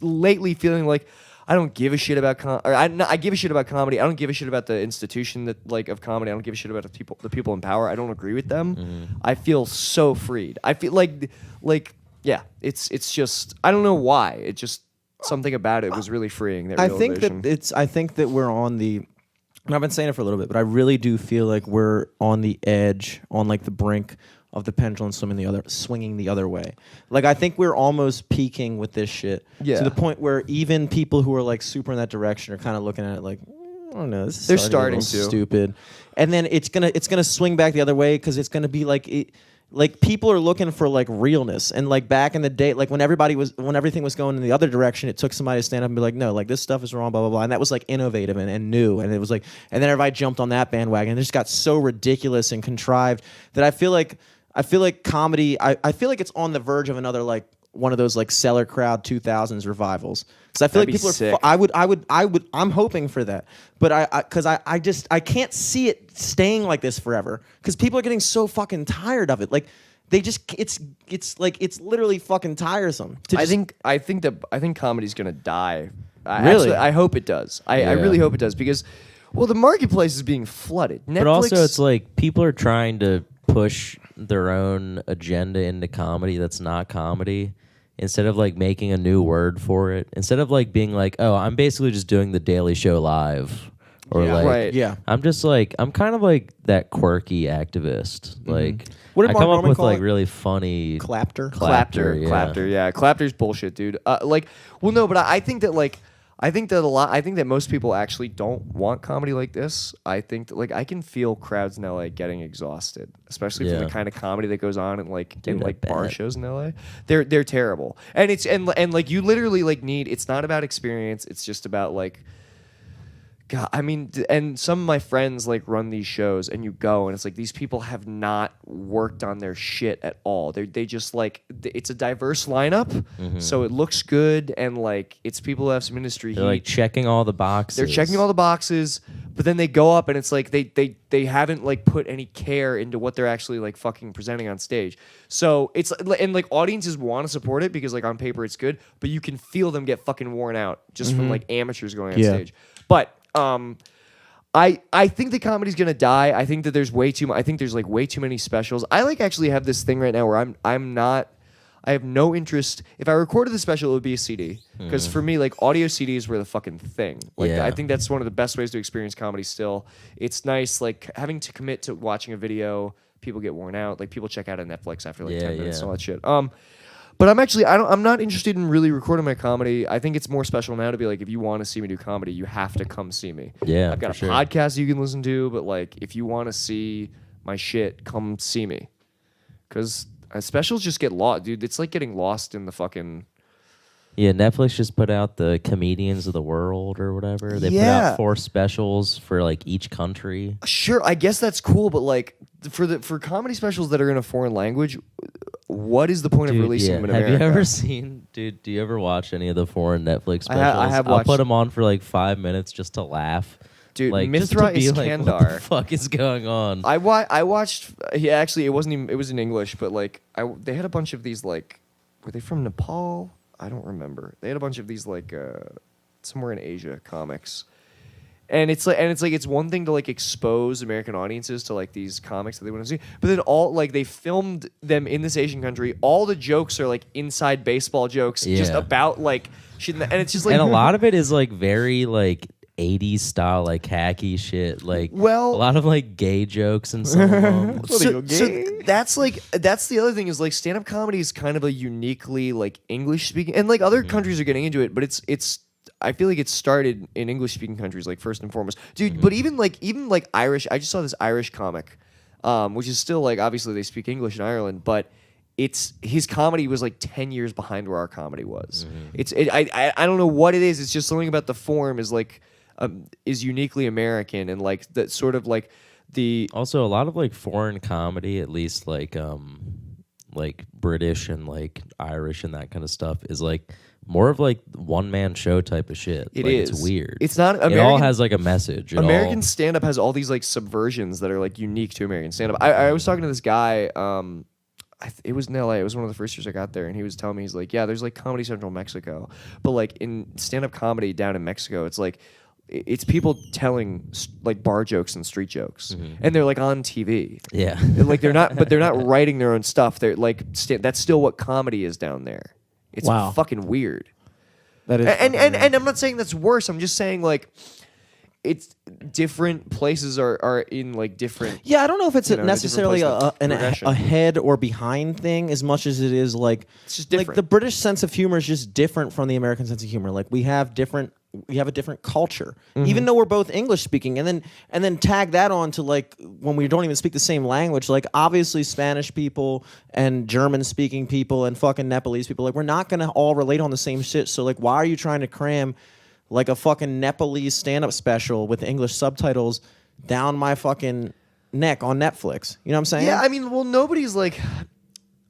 lately feeling like I don't give a shit about I give a shit about comedy. I don't give a shit about the institution that like of comedy. I don't give a shit about the people in power. I don't agree with them. I feel so freed. I feel like yeah, it's just I don't know why. It just something about it was really freeing. That I think realization. I think that we're on the. And I've been saying it for a little bit, but I really do feel like we're on the edge, on like the brink of the pendulum swinging the other way. Like I think we're almost peaking with this shit to the point where even people who are like super in that direction are kind of looking at it like, I don't know, this is They're starting to stupid. And then it's gonna swing back the other way because it's gonna be like. Like people are looking for like realness, and like back in the day, like when everything was going in the other direction, it took somebody to stand up and be like, no, like this stuff is wrong, blah blah blah, and that was like innovative and new, and it was like, and then everybody jumped on that bandwagon, and it just got so ridiculous and contrived that I feel like comedy, I feel like it's on the verge of another like one of those like Cellar Crowd 2000s revivals. Because I feel like people sick. are. I'm hoping for that, but I can't see it staying like this forever. Because people are getting so fucking tired of it. Like they just it's literally fucking tiresome. I think comedy's gonna die. Really? I hope it does. I really hope it does because, well, the marketplace is being flooded. Netflix, But also, it's like people are trying to push their own agenda into comedy that's not comedy. Instead of like making a new word for it, instead of like being like, oh, I'm basically just doing the Daily Show live, or I'm just like I'm kind of like that quirky activist. Like What did I Mark come up Norman with call like it? really funny Clapter. Clapter, yeah. Clapter's bullshit, dude. But I think that most people actually don't want comedy like this. I think that like I can feel crowds in LA getting exhausted, especially from the kind of comedy that goes on in like bar shows in LA. They're terrible, and it's and like you literally like need. It's not about experience. It's just about like. God, I mean, and some of my friends like run these shows, and you go, and it's like these people have not worked on their shit at all. They just like it's a diverse lineup, so it looks good, and like it's people who have some industry. They're like checking all the boxes. They're checking all the boxes, but then they go up, and it's like they haven't like put any care into what they're actually like fucking presenting on stage. So it's and like audiences want to support it because like on paper it's good, but you can feel them get fucking worn out just from like amateurs going on stage. But I think the comedy's gonna die. I think that there's way too. I think there's like way too many specials. I like actually have this thing right now where I'm not. I have no interest. If I recorded the special, it would be a CD. Because for me, like audio CDs were the fucking thing. Like I think that's one of the best ways to experience comedy. Still, it's nice. Like having to commit to watching a video. People get worn out. Like people check out on Netflix after like 10 minutes and all that shit. But I'm not interested in really recording my comedy. I think it's more special now to be like, if you want to see me do comedy, you have to come see me. Yeah, I've got a for sure. podcast you can listen to, but like, if you want to see my shit, come see me. Because specials just get lost, dude. It's like getting lost in the fucking... Yeah, Netflix just put out the Comedians of the World or whatever. They put out 4 specials for like each country. Sure, I guess that's cool, but like for comedy specials that are in a foreign language, what is the point of releasing them in America? Have you ever seen, dude, do you ever watch any of the foreign Netflix specials? I have watched. I'll put them on for like 5 minutes just to laugh. Dude, like, Mithra just to be is like, Kandar. What the fuck is going on? I watched. Yeah, actually, it wasn't even. It was in English, but like, they had a bunch of these like. Were they from Nepal? I don't remember. They had a bunch of these like somewhere in Asia comics. And it's one thing to like expose American audiences to like these comics that they want to see, but then all like they filmed them in this Asian country. All the jokes are like inside baseball jokes, just about like shit, and it's just like and a lot of it is like very like 80s style like hacky shit, like a lot of like gay jokes and some of them. So that's the other thing is like stand up comedy is kind of a uniquely like English speaking, and like other countries are getting into it, but it's I feel like it started in English speaking countries, like first and foremost, dude. But even like Irish, I just saw this Irish comic, which is still like obviously they speak English in Ireland, but his comedy was like 10 years behind where our comedy was. I don't know what it is. It's just something about the form is uniquely American, and like that sort of like also a lot of like foreign comedy, at least like British and like Irish and that kind of stuff, is like more of like one man show type of shit. It's weird. It's not American, it all has like a message. American stand up has all these like subversions that are like unique to American stand up. I was talking to this guy. It was in LA. It was one of the first years I got there, and he was telling me, he's like, yeah, there's like Comedy Central Mexico, but like in stand up comedy down in Mexico, it's people telling like bar jokes and street jokes, and they're like on TV. Yeah, and like they're not writing their own stuff. They're like that's still what comedy is down there. It's fucking weird. That is, and I'm not saying that's worse. I'm just saying like it's different places are in like different. Yeah, I don't know if it's necessarily a progression. ahead or behind thing as much as it is like it's just different. Like the British sense of humor is just different from the American sense of humor. Like we have a different culture, even though we're both English speaking, and then tag that on to like when we don't even speak the same language. Like obviously Spanish people and German speaking people and fucking Nepalese people, like we're not gonna all relate on the same shit. So like, why are you trying to cram like a fucking Nepalese stand-up special with English subtitles down my fucking neck on Netflix? You know what I'm saying? Yeah, I mean, well, nobody's like,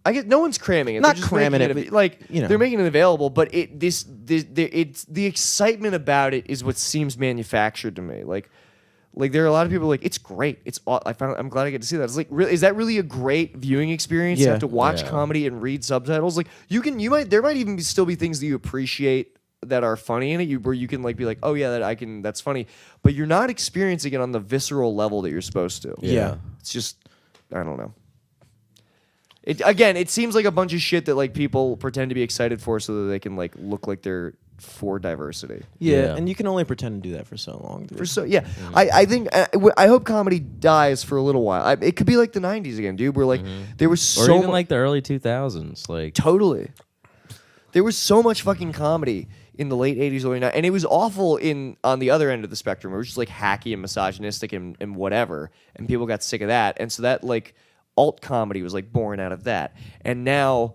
I get no one's cramming it. Not They're just cramming making it, like you know. They're making it available, but it's the excitement about it is what seems manufactured to me. Like there are a lot of people like it's great. I'm glad I get to see that. It's like, really, is that really a great viewing experience? Yeah. To have to watch comedy and read subtitles. Like there might even still be things that you appreciate that are funny in it, where you can like be like, oh yeah, that's funny, but you're not experiencing it on the visceral level that you're supposed to. Yeah. It's just, I don't know. It seems like a bunch of shit that like people pretend to be excited for so that they can like look like they're for diversity. Yeah, and you can only pretend to do that for so long, dude. I think I hope comedy dies for a little while. It could be like the 90s again, dude, where like there was so or even like the early 2000s, like totally. There was so much fucking comedy in the late 80s, early 90s, and it was awful on the other end of the spectrum. It was just like hacky and misogynistic and whatever, and people got sick of that. And so that like alt comedy was like born out of that. And now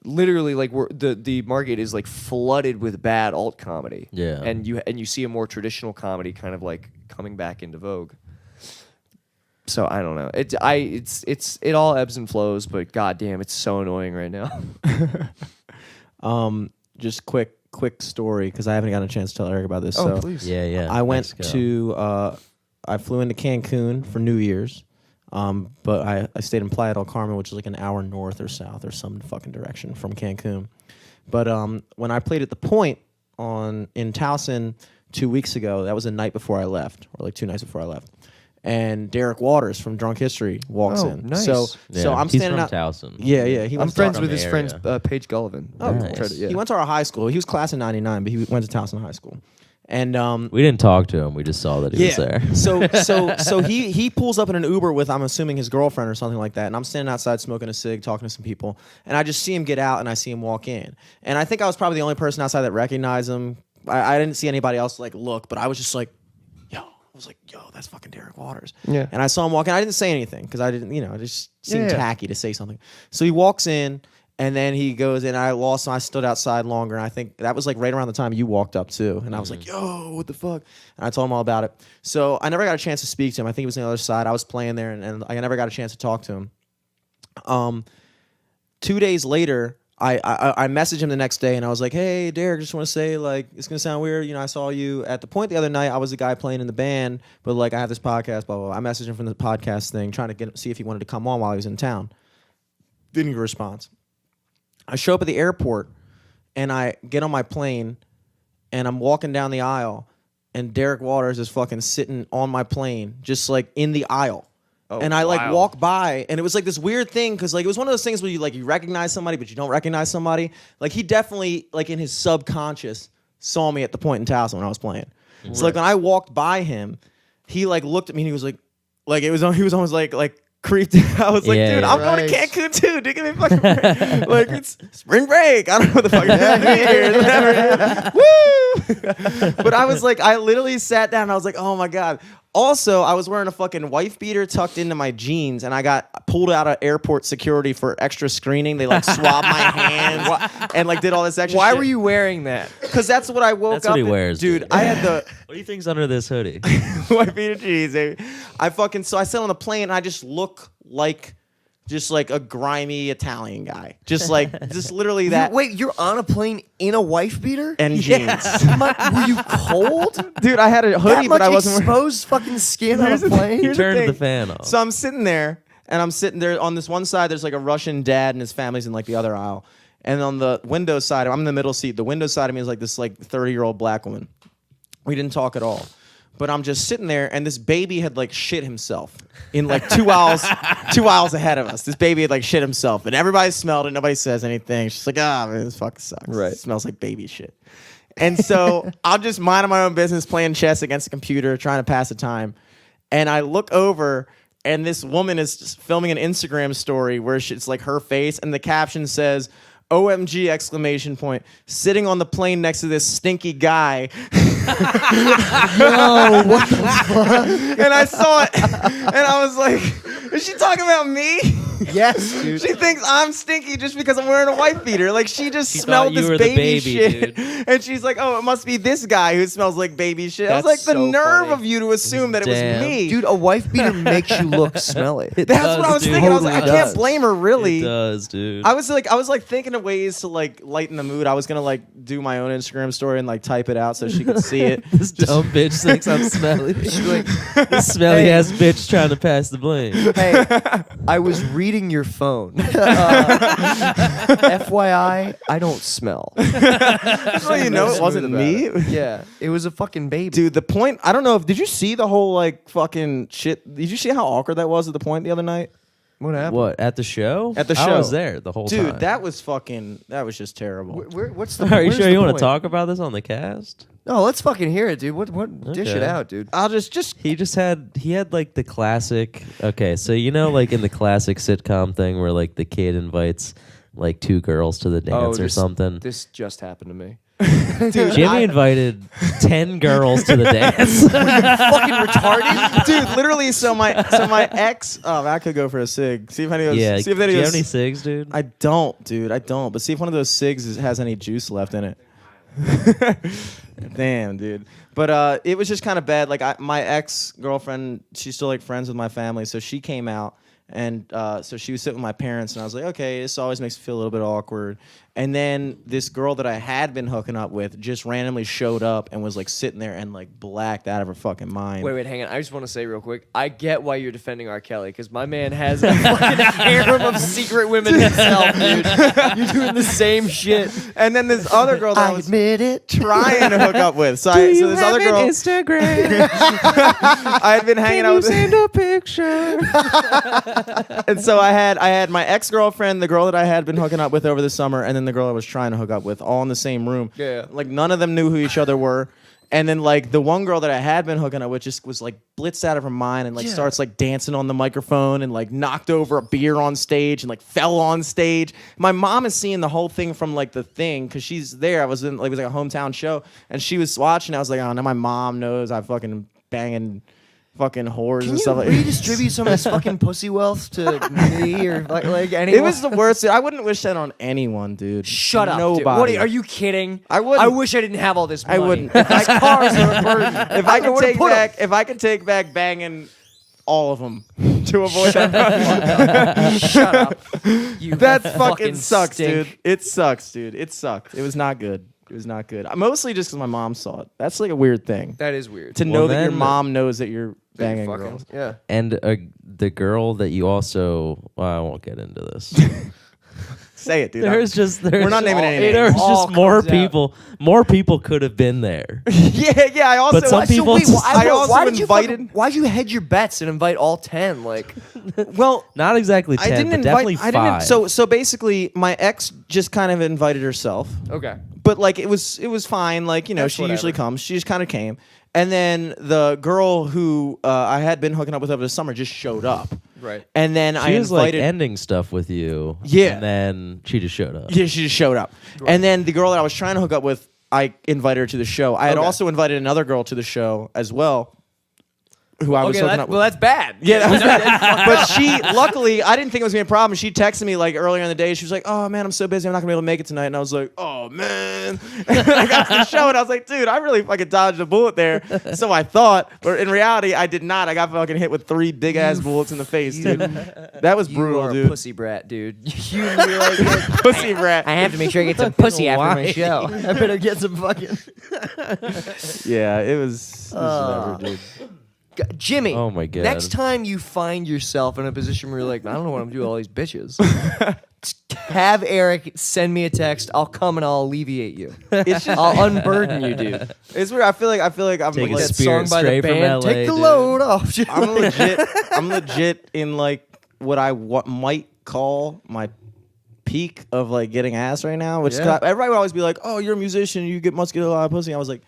literally like the market is like flooded with bad alt comedy. Yeah. And you see a more traditional comedy kind of like coming back into vogue. So I don't know. It all ebbs and flows, but goddamn, it's so annoying right now. Just quick story, because I haven't gotten a chance to tell Eric about this. Oh, so please. yeah. I went to I flew into Cancun for New Year's, but I stayed in Playa del Carmen, which is like an hour north or south or some fucking direction from Cancun. But when I played at the Point in Towson 2 weeks ago, that was the night before I left, or like 2 nights before I left. And Derek Waters from Drunk History walks in. Nice. So I'm he's standing from out. Towson. Yeah. I'm friends with his friend Paige Gullivan. Oh, Nice. He went to our high school. He was class of '99, but he went to Towson High School. And We didn't talk to him. We just saw that he was there. So he pulls up in an Uber with, I'm assuming, his girlfriend or something like that. And I'm standing outside smoking a cig, talking to some people. And I just see him get out, and I see him walk in. And I think I was probably the only person outside that recognized him. I didn't see anybody else like look, but I was just like, yo, that's fucking Derek Waters. Yeah. And I saw him walking. I didn't say anything because I didn't, it just seemed tacky to say something. So he walks in, and then he goes in. I lost him. I stood outside longer. And I think that was like right around the time you walked up too. And I was like, yo, what the fuck? And I told him all about it. So I never got a chance to speak to him. I think he was on the other side. I was playing there, and I never got a chance to talk to him. 2 days later, I messaged him the next day, and I was like, hey, Derek, just want to say, like, it's going to sound weird. I saw you at the Point the other night. I was the guy playing in the band, but, like, I have this podcast, blah, blah, blah. I messaged him from the podcast thing, trying to see if he wanted to come on while he was in town. Didn't get a response. I show up at the airport, and I get on my plane, and I'm walking down the aisle, and Derek Waters is fucking sitting on my plane, just, like, in the aisle. And I like walk by, and it was like this weird thing, because like it was one of those things where you recognize somebody but you don't recognize somebody. Like he definitely, like in his subconscious, saw me at the Point in Towson when I was playing. So like when I walked by him, he like looked at me and he was like it was, he was almost like creeped out. I was like, Yeah, dude, I'm going to right. Cancun too. Dude, give me a fucking break. Like, it's spring break. I don't know what the fuck it is. Woo! But I was like, I literally sat down and I was like, oh my God. Also, I was wearing a fucking wife beater tucked into my jeans, and I got pulled out of airport security for extra screening. They like swabbed my hands and like did all this extra Why shit. were you wearing that? Because that's what I woke That's up what he in. wears, Dude, dude. I had the What do you think's under this hoodie? white beater jeans. Baby. So I sit on the plane and I just look like just like a grimy Italian guy. Just literally that. Wait, you're on a plane in a wife beater? And jeans. Were you cold? Dude, I had a hoodie, That but much I wasn't wearing. exposed fucking skin on a Here's the plane? Here's the Turn thing. the fan off. So I'm sitting there, and I'm sitting there on this one side. There's like a Russian dad and his family's in like the other aisle, and on the window side, I'm in the middle seat. The window side of me is like this 30-year-old black woman. We didn't talk at all, but I'm just sitting there, and this baby had like shit himself in like 2 aisles, 2 aisles ahead of us. This baby had like shit himself, and everybody smelled it. Nobody says anything. She's like, man, this fucking sucks. Right. It smells like baby shit. And so I'm just minding my own business, playing chess against the computer, trying to pass the time. And I look over, and this woman is just filming an Instagram story where it's like her face, and the caption says, OMG exclamation point, sitting on the plane next to this stinky guy. No, what the fuck? And I saw it, and I was like, is she talking about me? Yes, dude. She thinks I'm stinky just because I'm wearing a wife beater. Like, she just She smelled thought you this were the baby baby, shit. dude. And she's like, oh, it must be this guy who smells like baby shit. I was That's like, the so nerve funny. of you to assume that it Damn. was me. Dude, a wife beater makes you look smelly. That's what I was dude. thinking. I was like, I Totally can't does. blame her, really. It does, dude. I was like thinking of ways to like lighten the mood. I was gonna like do my own Instagram story and like type it out so she could see it. This dumb bitch thinks I'm smelly. This smelly Hey. ass bitch trying to pass the blame. Hey, I was reading your phone. FYI, I don't smell. Well, you know, it wasn't me. Yeah, it was a fucking baby. Dude, the point. I don't know if did you see the whole like fucking shit? Did you see how awkward that was at the point the other night? What happened? What, at the show? At the I show. was there the whole time. Dude, that was just terrible. What's the? Are you where's sure the you want to point? talk about this on the cast? No, let's fucking hear it, dude. What? Dish it Okay. out, dude. I'll just He had like the classic. Okay, so you know, like in the classic sitcom thing where like the kid invites like two girls to the dance or something. This just happened to me. Jimmy invited 10 girls to the dance. Fucking retarded. dude, literally. So my ex. Oh, I could go for a cig. See if any of those. Yeah, See if do any you of have any those. cigs, dude? I don't, dude. I don't. But see if one of those cigs has any juice left in it. Damn, dude. But it was just kind of bad. Like my ex girlfriend, she's still like friends with my family, so she came out. And so she was sitting with my parents, and I was like, okay, this always makes me feel a little bit awkward. And then this girl that I had been hooking up with just randomly showed up and was like sitting there and like blacked out of her fucking mind. Wait, hang on. I just want to say real quick. I get why you're defending R. Kelly, because my man has a fucking harem of secret women himself, dude. You're doing the same shit. And then this other girl that I I was admit it. trying to hook up with. So this other girl, Instagram? I had been hanging out with. a picture? And so I had my ex-girlfriend, the girl that I had been hooking up with over the summer, and then the girl I was trying to hook up with, all in the same room. Yeah. Like none of them knew who each other were. And then like the one girl that I had been hooking up with just was like blitzed out of her mind and like starts like dancing on the microphone and like knocked over a beer on stage and like fell on stage. My mom is seeing the whole thing from like the thing because she's there. I was in like it was like a hometown show and she was watching. I was like, oh, now my mom knows I fucking banging fucking whores Can and you stuff like redistribute some of this fucking pussy wealth to me or like anyone? It was the worst. I wouldn't wish that on anyone, dude. Shut up, dude. Nobody. What are you kidding? I wouldn't. I wish I didn't have all this I money. wouldn't. If I, Cars are a burden. if I could take back, if I could take back banging all of them to avoid that. Shut up. You That fucking sucks, stink. dude. It sucks, dude. It sucked. It was not good. It was not good. Mostly just because my mom saw it. That's like a weird thing That is weird. to Well, know that your then- mom knows that you're banging Fucking- girls. Yeah. And the girl that you also, well, I won't get into this. Say it, dude. We're not naming any names. There's All just more comes out. people. More people could have been there. yeah. I also. But some people wait, just- I also why did you invited. why'd you hedge your bets and invite all 10? Like, Well, Not exactly 10, I didn't but invite. definitely I 5. didn't. So basically, my ex just kind of invited herself. okay. But like it was fine. Like That's she whatever. usually comes. She just kind of came, and then the girl who I had been hooking up with over the summer just showed up. Right. And then She I was like invited. ending stuff with you. Yeah. And then she just showed up. Yeah, she just showed up. And then the girl that I was trying to hook up with, I invited her to the show. I had also invited another girl to the show as well, who I was hooking up with. Well, that's bad. Yeah, that was bad. But she, luckily, I didn't think it was gonna be a problem. She texted me like earlier in the day. She was like, "Oh man, I'm so busy. I'm not gonna be able to make it tonight." And I was like, "Oh man." And I got to the show and I was like, "Dude, I really fucking dodged a bullet there." So I thought, but in reality, I did not. I got fucking hit with 3 big ass bullets in the face, dude. That was You brutal, are a dude. pussy brat, dude. You're like Pussy rat. I have to make sure I get some pussy after my show. I better get some fucking. Yeah, it was whatever, dude. Jimmy. Oh my God. Next time you find yourself in a position where you're like, I don't know what I'm doing with all these bitches. Have Eric send me a text. I'll come and I'll alleviate you. I'll unburden you, dude. It's weird. I feel like I'm Take like a That spirit song by the straight from band. LA, Take the dude. load off. I'm legit in like what I might call my peak of like getting ass right now. Which everybody would always be like, "Oh, you're a musician, must get a lot of pussy." I was like,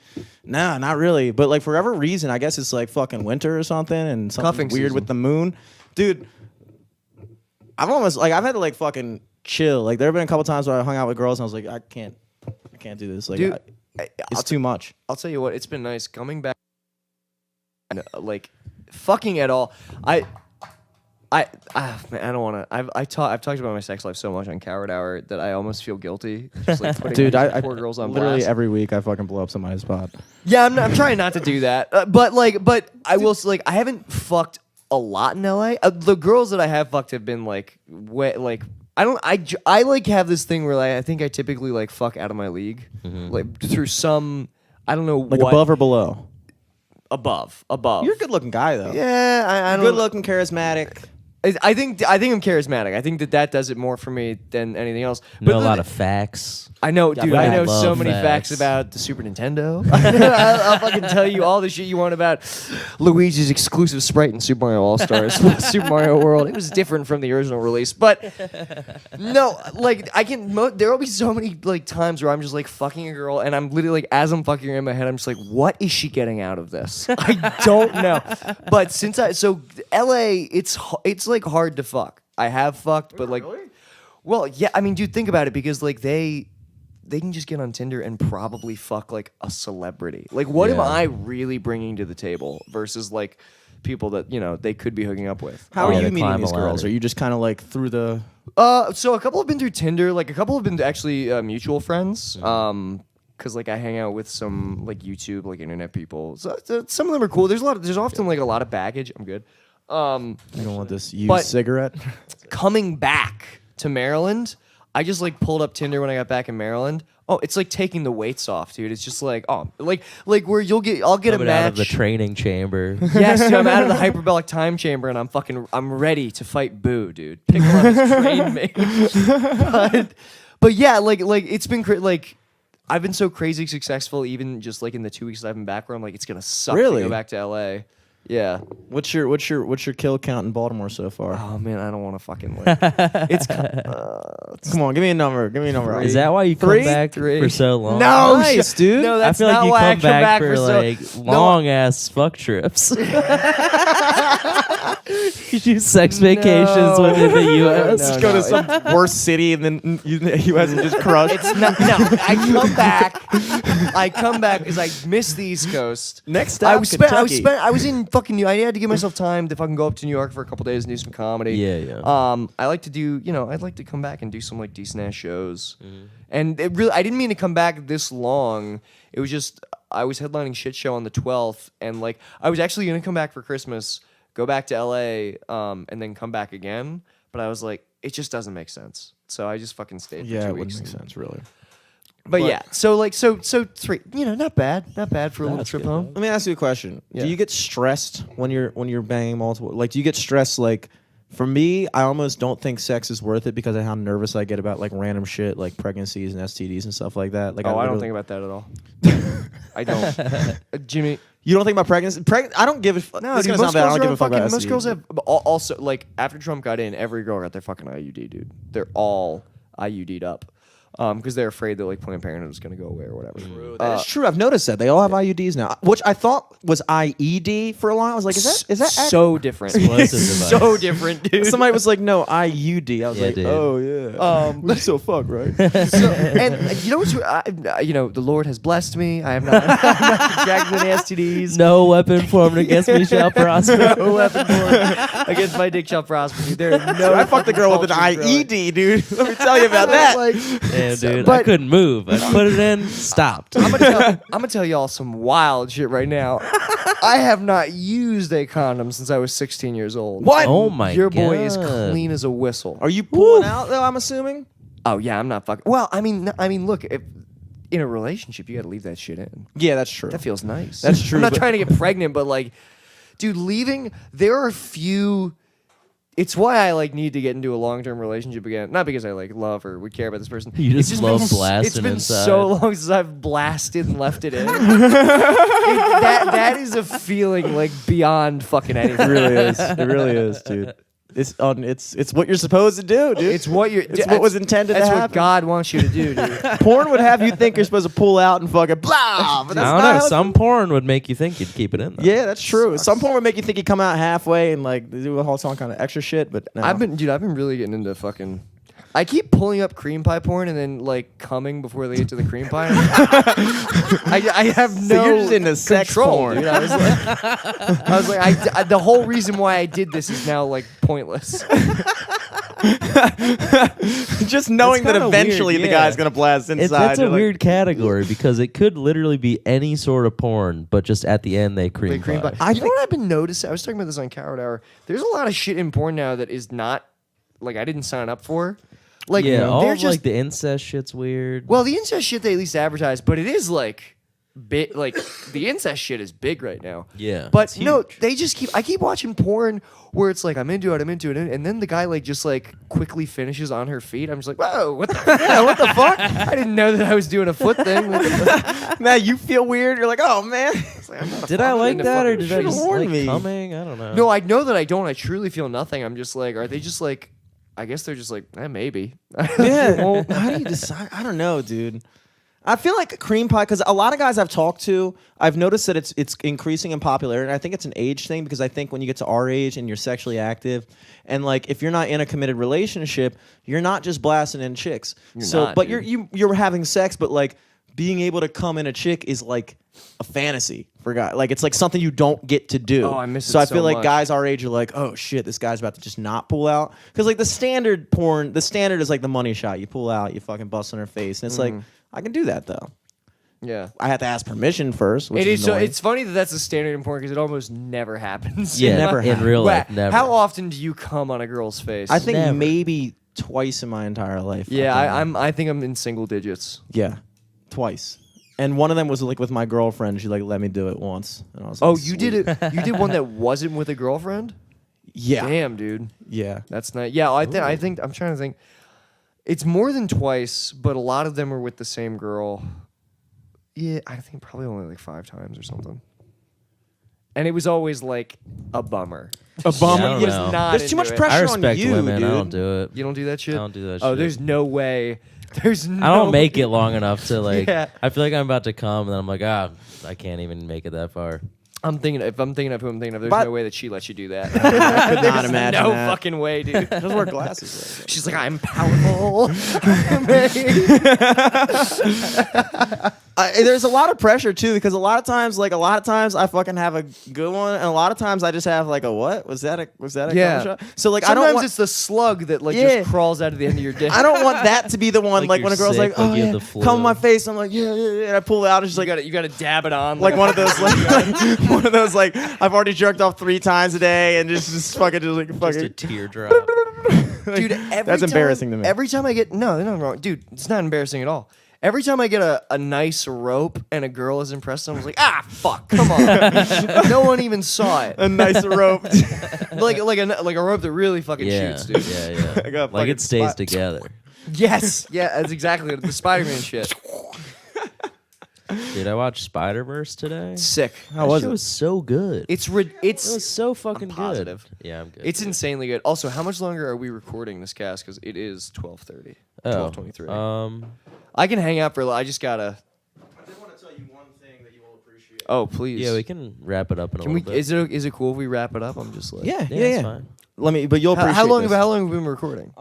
"Nah, not really." But like for whatever reason, I guess it's like fucking winter or something, and something Cuffing weird season. with the moon, dude. I've had to like fucking chill. Like there have been a couple times where I hung out with girls and I was like, I can't do this. Like Dude, it's too much. I'll tell you what, it's been nice coming back. Like, fucking at all. Man, I don't want to. I've talked about my sex life so much on Coward Hour that I almost feel guilty. Just like putting Dude, I poor girls on literally blast. every week I fucking blow up somebody's spot. Yeah, I'm trying not to do that. But I will say, like, I haven't fucked a lot in LA. The girls that I have fucked have been like I like have this thing where like, I think I typically like fuck out of my league, like through some I don't know Like what above or below. above. You're a good looking guy though. Yeah, I don't. Good looking, charismatic. I think I'm charismatic. I think that does it more for me than anything else. Know a lot of facts. I know, dude. I I know love so many facts. facts about the Super Nintendo. I'll fucking tell you all the shit you want about Luigi's exclusive sprite in Super Mario All Stars, Super Mario World. It was different from the original release, but no, like I can. There will be so many like times where I'm just like fucking a girl, and I'm literally like, as I'm fucking her in my head, I'm just like, what is she getting out of this? I don't know. But since LA, it's like hard to fuck. I have fucked, but like. Well, yeah, I mean, dude, think about it because like they can just get on Tinder and probably fuck like a celebrity. Like, what am Yeah. I really bringing to the table versus like people that they could be hooking up with? How are Yeah, you to meeting climb these a girls? ladder. Are you just kind of like through the? So a couple have been through Tinder. Like a couple have been actually mutual friends. Because like I hang out with some like YouTube like internet people. So some of them are cool. There's often like a lot of baggage. I'm good. You don't want this used But- cigarette? Coming back to Maryland, I just like pulled up Tinder when I got back in Maryland. Oh, it's like taking the weights off, dude. It's just like like where I'll get a Coming out of match. the training chamber. Yes, dude, I'm out of the hyperbolic time chamber and I'm ready to fight Boo, dude. Pick one of his train me. But yeah, like it's been like I've been so crazy successful even just like in the 2 weeks that I've been back where I'm like it's gonna suck Really? to go back to LA. Yeah. What's your kill count in Baltimore so far? Oh man, I don't want to fucking win. It's Come on, give me a number. Give me a number. Is that why you come Three? back for so long? No, Nice, dude. No, I that's feel not like you why I come back for so- like long ass fuck trips. You do sex vacations within the U.S. No, Just go to some worst city and then U.S. and just crush. It's not. No, I come back because I miss the East Coast. Next stop, Kentucky. I was in fucking I had to give myself time to fucking go up to New York for a couple days and do some comedy. Yeah. I like to do, I'd like to come back and do some like decent ass shows. And it really, I didn't mean to come back this long. It was just I was headlining Shit Show on the 12th, and like I was actually gonna come back for Christmas, go back to LA, and then come back again. But I was like, it just doesn't make sense. So I just fucking stayed for 2 Yeah, it weeks. wouldn't make sense, really. But yeah, so 3, not bad for a little That's trip good, home. Let me ask you a question. Yeah. Do you get stressed when you're banging multiple? Like, do you get stressed? Like, for me, I almost don't think sex is worth it because of how nervous I get about like random shit, like pregnancies and STDs and stuff like that. Like, I don't literally- think about that at all. I don't. Jimmy. You don't think about pregnancy? I don't give a fuck. No, This dude, is gonna most sound bad. I girls don't give are a fuck fucking. about Most STDs. girls have also like after Trump got in, every girl got their fucking IUD, dude. They're all IUD'd up. because they're afraid that like Planned Parenthood is going to go away or whatever. That's true. I've noticed that they all have IUDs now, which I thought was IED for a while. I was like, is that so different? Explosive device. So different, dude. Somebody was like, no, IUD. I was Yeah, like, dude. oh yeah. We still fuck, right? And you know what's you know, the Lord has blessed me. I have not, I'm not contracted any STDs. No weapon formed against me shall prosper. No weapon formed against my dick shall prosper. Dude. There are no. I fucked the girl with an cultures growing. IED, dude. Let me tell you about that. Like, Damn, dude, I but- couldn't move. I put it in, stopped. I'm gonna tell y'all some wild shit right now. I have not used a condom since I was 16 years old. What? Oh my Your boy is God. clean as a whistle. Are you pulling out though? I'm assuming. Oh yeah, I'm not fucking. Well, I mean, look, if in a relationship you got to leave that shit in. Yeah, that's true. That feels nice. That's true, I'm not but- trying to get pregnant, but like, dude, leaving. There are few. It's why I like need to get into a long-term relationship again. Not because I like love or would care about this person. You It's just love been, blasting It's been inside. so long since I've blasted and left it in. that is a feeling like beyond fucking anything. It really is. It really is, dude. It's what you're supposed to do, dude. It's what you're. It's what was intended to That's what happen. God wants you to do, dude. Porn would have you think you're supposed to pull out and fucking blah. But that's I not don't know. how Some porn would make you think you'd keep it in. Though. Yeah, that's true. Some porn would make you think you come out halfway and like do a whole song kind of extra shit. But no. I've been really getting into fucking. I keep pulling up cream pie porn and then like coming before they get to the cream pie. I have no So you're just into sex control, porn. dude. I was like, I the whole reason why I did this is now like pointless. just knowing that kinda eventually weird, the yeah. guy's gonna blast inside. That's a You're like, weird category because it could literally be any sort of porn, but just at the end they cream, Like cream pie. pie. You know what I've been noticing? I was talking about this on Carrot Hour. There's a lot of shit in porn now that is not like I didn't sign up for. Like Yeah, all they're of, just like the incest shit's weird. well, the incest shit they at least advertise, but it is like big. Like the incest shit is big right now. Yeah, but it's no, huge. they just keep. I keep watching porn where it's like I'm into it, and then the guy like just like quickly finishes on her feet. I'm just like, whoa, what the fuck? I didn't know that I was doing a foot thing. man, you feel weird. You're like, oh man. It's like, I'm not a Did I fucking like into that, or fucking did I shit. just warn like me. coming? I don't know. No, I know that I don't. I truly feel nothing. I'm just like, are they just like? I guess they're just like, maybe. Yeah. Well, how do you decide? I don't know, dude. I feel like cream pie because a lot of guys I've talked to, I've noticed that it's increasing in popularity. And I think it's an age thing because I think when you get to our age and you're sexually active, and like if you're not in a committed relationship, you're not just blasting in chicks. But you're having sex, but like being able to come in a chick is like a fantasy for guys. Like it's like something you don't get to do. Oh, I miss it So I so feel like much. guys our age are like, oh shit, this guy's about to just not pull out. Because like the standard porn, the standard is like the money shot. You pull out, you fucking bust on her face, and it's like I can do that though. Yeah. I have to ask permission first. Which It is so. annoying. It's funny that that's the standard in porn because it almost never happens. Yeah, never in happened. real life, Wow. never. How often do you come on a girl's face? I think Never. maybe twice in my entire life. Yeah, I think. I think I'm in single digits. Yeah, twice. And one of them was like with my girlfriend. She like let me do it once, and I was like, Oh, you did "Sweet." it. You did one that wasn't with a girlfriend. Yeah, Damn, dude, yeah. that's not. Yeah, I think I'm trying to think. It's more than twice, but a lot of them are with the same girl. Yeah, I think probably only like 5 times or something. And it was always like a bummer. A bummer. I don't Yeah, know. Not There's too much into it. pressure I respect on you, women. dude. I don't do it. You don't do that shit. I don't do that shit. Oh, there's no way. There's no. I don't make it long enough to like. Yeah. I feel like I'm about to come, and then I'm like, I can't even make it that far. I'm thinking if I'm thinking of who I'm thinking of, there's But- no way that she lets you do that. I could not imagine no that. fucking way, dude. She doesn't wear glasses. Though. She's like, I'm powerful. There's a lot of pressure too because a lot of times I fucking have a good one, and a lot of times I just have like a what? Was that a Yeah. shot? So like I Sometimes don't want it's the slug that like Yeah. just crawls out of the end of your dick. I don't want that to be the one Like like you're when a girl's sick, like, oh like you yeah, have the flu. come on my face. I'm like yeah, and I pull it out and she's like you gotta dab it on. like one of those like one of those like I've already jerked off 3 times a day and just fucking just like Just a fucking teardrop. dude, every that's time, embarrassing to me. Every time I get no wrong, dude. It's not embarrassing at all. Every time I get a nice rope and a girl is impressed, I'm like, fuck, come on. No one even saw it. a nice rope. like a rope that really fucking Yeah, shoots, dude. yeah. I got Like fucking it stays spot. together. Yes, yeah, that's exactly it. The Spider-Man shit. Dude, I watched Spider-Verse today. Sick. How That was shit it? was so good. It's It was so fucking I'm positive. good. Yeah, I'm good. It's insanely good. Also, how much longer are we recording this cast? Because it is 12:30, 12:23. I can hang out for a little. I just gotta. I just want to tell you one thing that you will appreciate. Oh, please. Yeah, we can wrap it up in a Can little we? bit. Is it cool if we wrap it up? I'm just like. Yeah, it's fine. Let me, but you'll appreciate How long? this. How long have we been recording?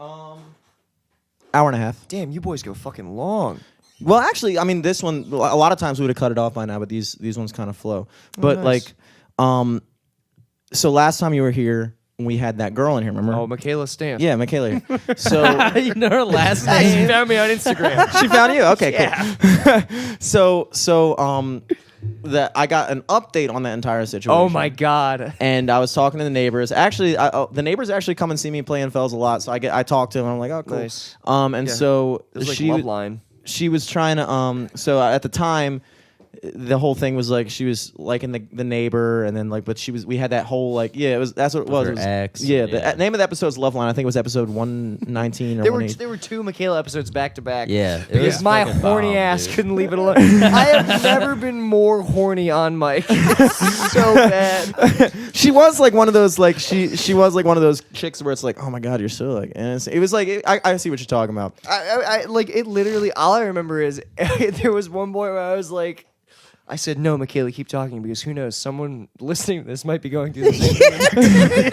Hour and a half. Damn, you boys go fucking long. Well, actually, I mean, this one, a lot of times we would have cut it off by now, but these ones kind of flow. But nice. so last time you were here, we had that girl in here, remember? Oh, Michaela Stamp. Yeah, Michaela. So You know her last She name? found me on Instagram. she found you? Okay, cool. so that I got an update on that entire situation. Oh my god. And I was talking to the neighbors. Actually, the neighbors actually come and see me play in Fells a lot. So I talk to them. I'm like, oh, cool. Nice. And Yeah. so It was like she love line. she was trying to so at the time the whole thing was like she was liking the neighbor, and then like but we had that whole like that's what it was. her It was ex, yeah, yeah. the name of the episode is Love Line. I think it was episode 119 or There 118. were two Michaela episodes back to back. Yeah, it Because was my fucking horny bomb, ass dude. couldn't leave it alone. I have never been more horny on mic. It's so bad. She was like one of those like she was like one of those chicks where it's like, oh my god, you're so like innocent. It was like I see what you're talking about. I like it. Literally, all I remember is there was one point where I was like. I said, no, Michaela, keep talking because who knows? Someone listening to this might be going through the same thing.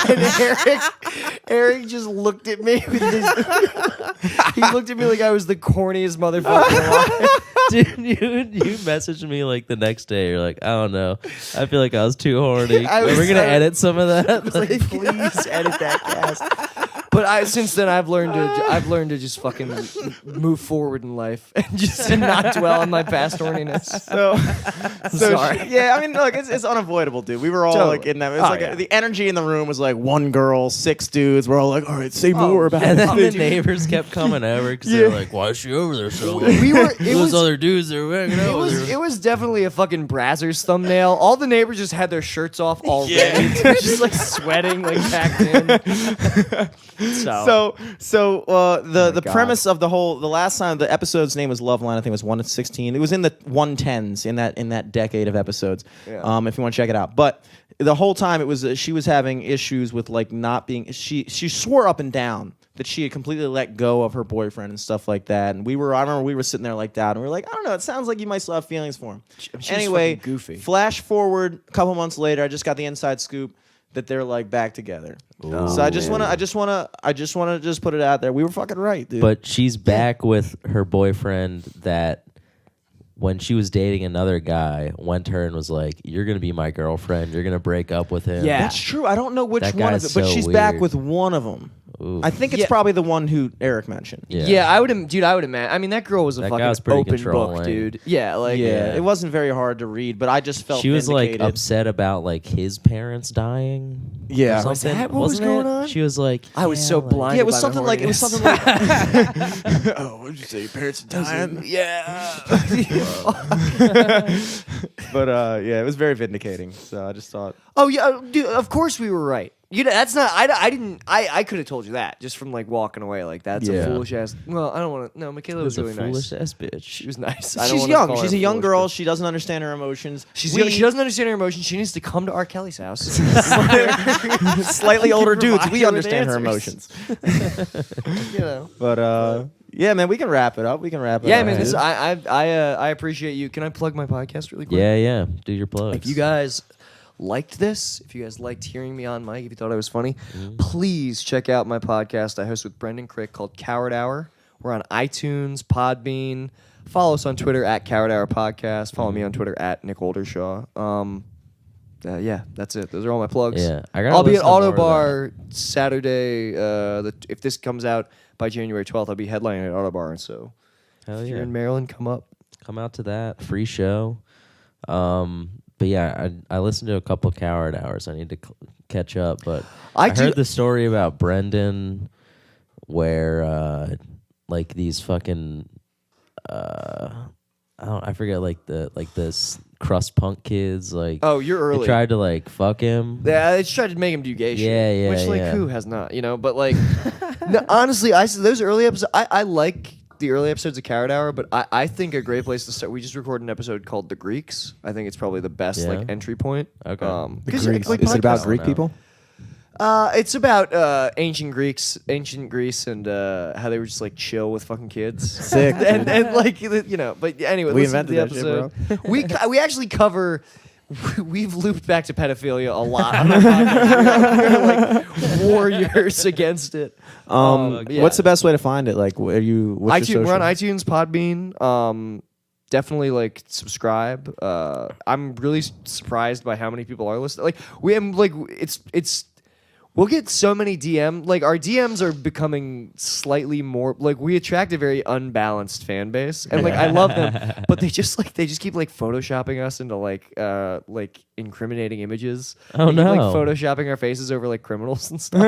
And Eric just looked at me with his. He looked at me like I was the corniest motherfucker alive. Dude, you messaged me like the next day. You're like, I don't know. I feel like I was too horny. I was We're gonna so- edit some of that. Like, please edit that cast. But since then I've learned to just fucking move forward in life and just to not dwell on my past horniness. So Sorry. yeah, I mean, look, it's unavoidable, dude. We were all Totally. like in that. It's Oh, like yeah. the energy in the room was like one girl, 6 dudes. We're all like, all right, say more about And it. then the neighbors kept coming over because they're like, why is she over there so late? We were. It Those was. other dudes that were hanging out with her. It was definitely a fucking Brazzers thumbnail. All the neighbors just had their shirts off already. They're just like sweating, like packed in. So the God. premise of the last time the episode's name was Love Line. I think it was 116. It was in the 110s in that decade of episodes. Yeah. If you want to check it out, but the whole time it was she was having issues with like not being. She swore up and down that she had completely let go of her boyfriend and stuff like that. And I remember we were sitting there like that, and we were like, I don't know. It sounds like you might still have feelings for him. She's Anyway, fucking goofy. flash forward a couple months later, I just got the inside scoop that they're like back together. So I just want to just put it out there. We were fucking right, dude. But she's back with her boyfriend that when she was dating another guy, went to her and was like, you're going to be my girlfriend. You're going to break up with him. Yeah. that's true. I don't know which That one of guy's it, but so she's back weird. with one of them. Ooh. I think it's Yeah. probably the one who Eric mentioned. Yeah, I would imagine. I mean, that girl was a That guy fucking was pretty open book, controlling. dude. Yeah, like Yeah, it wasn't very hard to read, but I just felt She was like vindicated. upset about like his parents dying. Yeah. or Was something. that what was Wasn't going it? on? She was like, I was so like- blinded. Yeah, it was by something my like it was horniness. something like. Oh, what did you say? Your parents are dying. Yeah. But yeah, it was very vindicating. So I just thought. Oh yeah, dude. Of course we were right. You know, that's not. I didn't. I could have told you that just from like walking away. Like that's Yeah. a foolish ass. Well, I don't want to. No, Michaela was was a really nice. foolish ass bitch. She was nice. I don't She's wanna young. call her She's a young foolish, girl. but- She doesn't understand her emotions. She's young. She doesn't understand her emotions. She needs to come to R. Kelly's house. Slightly older dudes. provide We her with understand her answers. emotions. You know. But yeah, man, we can wrap it up. We can wrap it Yeah, up. man. dude. This, I appreciate you. Can I plug my podcast really quick? Yeah. Do your plugs. If you guys liked this, if you guys liked hearing me on mic, if you thought I was funny, please check out my podcast I host with Brendan Crick called Coward Hour. We're on iTunes, Podbean. Follow us on Twitter at Coward Hour Podcast. Follow me on Twitter at Nik Oldershaw. Yeah, that's it. Those are all my plugs. Yeah, I gotta I'll be at listen to more of Autobar Saturday. If this comes out by January 12th, I'll be headlining at Autobar. So Hell if yeah. you're in Maryland, come up. Come out to that free show. But yeah, I listened to a couple Coward Hours. I need to catch up. But I do- heard the story about Brendan, where like these fucking I forget like this crust punk kids like Oh, you're they early. tried to like fuck him. Yeah, they just tried to make him do gay shit. Yeah, Which, like, yeah. who has not, you know? But, like, no, honestly, those early episodes, I like the early episodes of Carrot Hour, but I think a great place to start. We just recorded an episode called The Greeks. I think it's probably the best Yeah. like entry point. Okay. The Greeks. Is it about Greek people? It's about ancient Greece, and how they were just like chill with fucking kids. Sick. and like you know. But anyway, We listen to the invented that shit, episode. We actually cover. We've looped back to pedophilia a lot. On the podcast. We're like warriors against it. Yeah. What's the best way to find it? Like, are you? What's your iTunes, we're on social? iTunes, Podbean. Definitely like subscribe. I'm really surprised by how many people are listening. Like we have like it's. We'll get so many DM. Like our DMs are becoming slightly more like we attract a very unbalanced fan base, and like I love them, but they just keep like photoshopping us into like incriminating images. Oh, They keep, no. like photoshopping our faces over like criminals and stuff.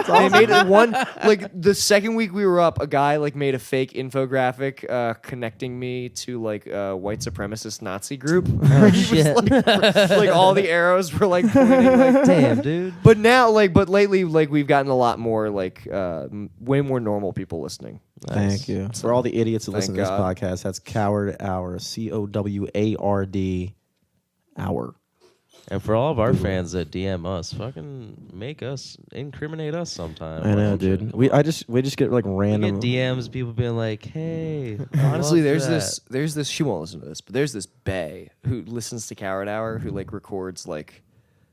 They made it one like the second week we were up, a guy like made a fake infographic connecting me to like a white supremacist Nazi group. Oh, He was, shit. like all the arrows were like pointing like Damn, dude. but now, but lately, we've gotten a lot more, way more normal people listening. Thank you. For all the idiots that listen to this God. podcast, that's Coward Hour. COWARD Hour. And for all of our fans that DM us, fucking incriminate us sometime. I know, Why don't you? dude. We just get like We random get DMs, people being like, "Hey, Honestly, love there's that." there's this. She won't listen to this, but there's this bae who listens to Coward Hour who like records like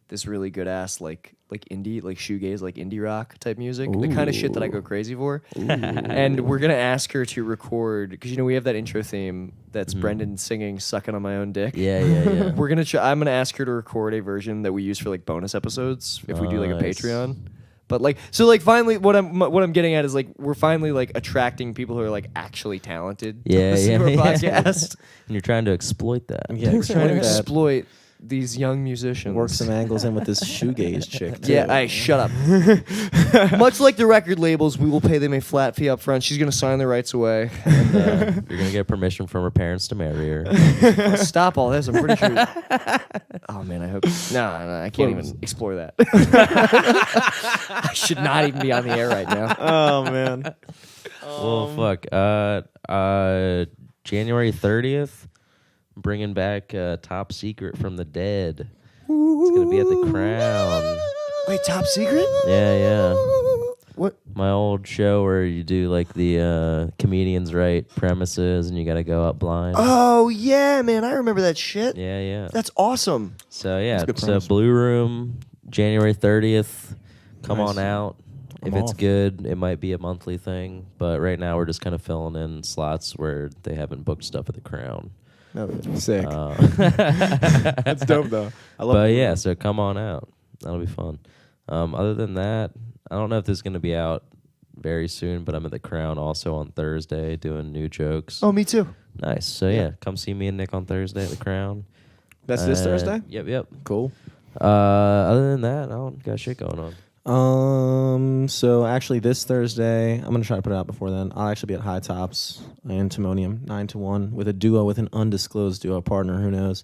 this really good ass like indie shoegaze indie rock type music, the kind of shit that I go crazy for. And we're gonna ask her to record because we have that intro theme that's Brendan singing "Sucking on My Own Dick." Yeah, yeah, yeah. We're gonna I'm gonna ask her to record a version that we use for like bonus episodes if we do like a Nice. Patreon. But finally, what I'm getting at is we're finally attracting people who are actually talented. to Yeah, listen yeah, to our yeah. podcast. And you're trying to exploit that. Yeah, We're trying to that. exploit these young musicians. Work some angles in with this shoegaze chick. Too. Yeah, shut up. Much like the record labels, we will pay them a flat fee up front. She's gonna sign the rights away. And, you're gonna get permission from her parents to marry her. Stop all this. I'm pretty sure. Oh man, I hope. No, I can't even explore that. I should not even be on the air right now. Oh man. Well, fuck. January 30th, bringing back Top Secret from the Dead. It's gonna be at the Crown. Wait, Top Secret? Yeah, yeah. What? My old show where you do the comedians write premises and you gotta go up blind. Oh yeah, man, I remember that shit. Yeah, yeah. That's awesome. So yeah, good so premise. Blue Room, January 30th. Come Nice. on out. If I'm it's off. good, it might be a monthly thing. But right now we're just kind of filling in slots where they haven't booked stuff at the Crown. Sick. Uh, That's dope though. I love but it. yeah, so come on out. That'll be fun. Other than that, I don't know if this is going to be out very soon, but I'm at the Crown also on Thursday doing new jokes. Oh, me too. Nice. So yeah, come see me and Nick on Thursday at the Crown. That's this Thursday? Yep, yep. Cool. Other than that, I don't got shit going on. So actually this Thursday, I'm gonna try to put it out before then. I'll actually be at High Tops in Timonium, 9 to 1, with a duo with an undisclosed duo partner. Who knows?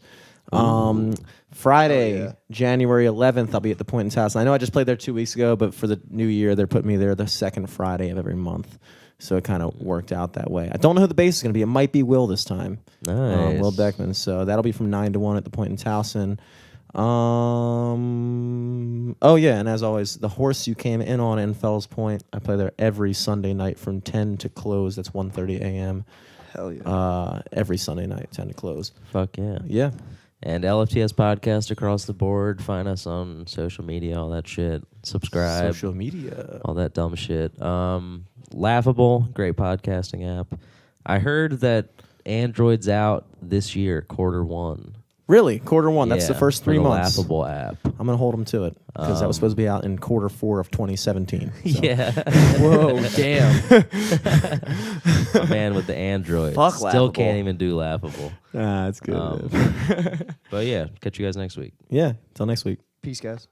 Friday, January 11th, I'll be at the Point in Towson. I know I just played there 2 weeks ago, but for the new year, they're putting me there the second Friday of every month. So it kind of worked out that way. I don't know who the bass is going to be. It might be Will this time. Nice. Will Beckman. So that'll be from 9 to 1 at the Point in Towson. Oh yeah, and as always, the Horse you came in on in Fells Point. I play there every Sunday night from 10 to close. That's 1:30 a.m. Hell yeah. Every Sunday night, 10 to close. Fuck yeah. Yeah. And LFTS podcast across the board. Find us on social media, all that shit. Subscribe. Social media. All that dumb shit. Laughable, great podcasting app. I heard that Android's out this year, Q1. Really? Q1. That's the Yeah, first for 3 the months. Laughable app. I'm gonna hold them to it because that was supposed to be out in Q4 of 2017. So. Yeah. Whoa, damn. My man with the Android. Fuck Still Laughable. can't even do Laughable. That's good. But yeah, catch you guys next week. Yeah. Till next week. Peace, guys.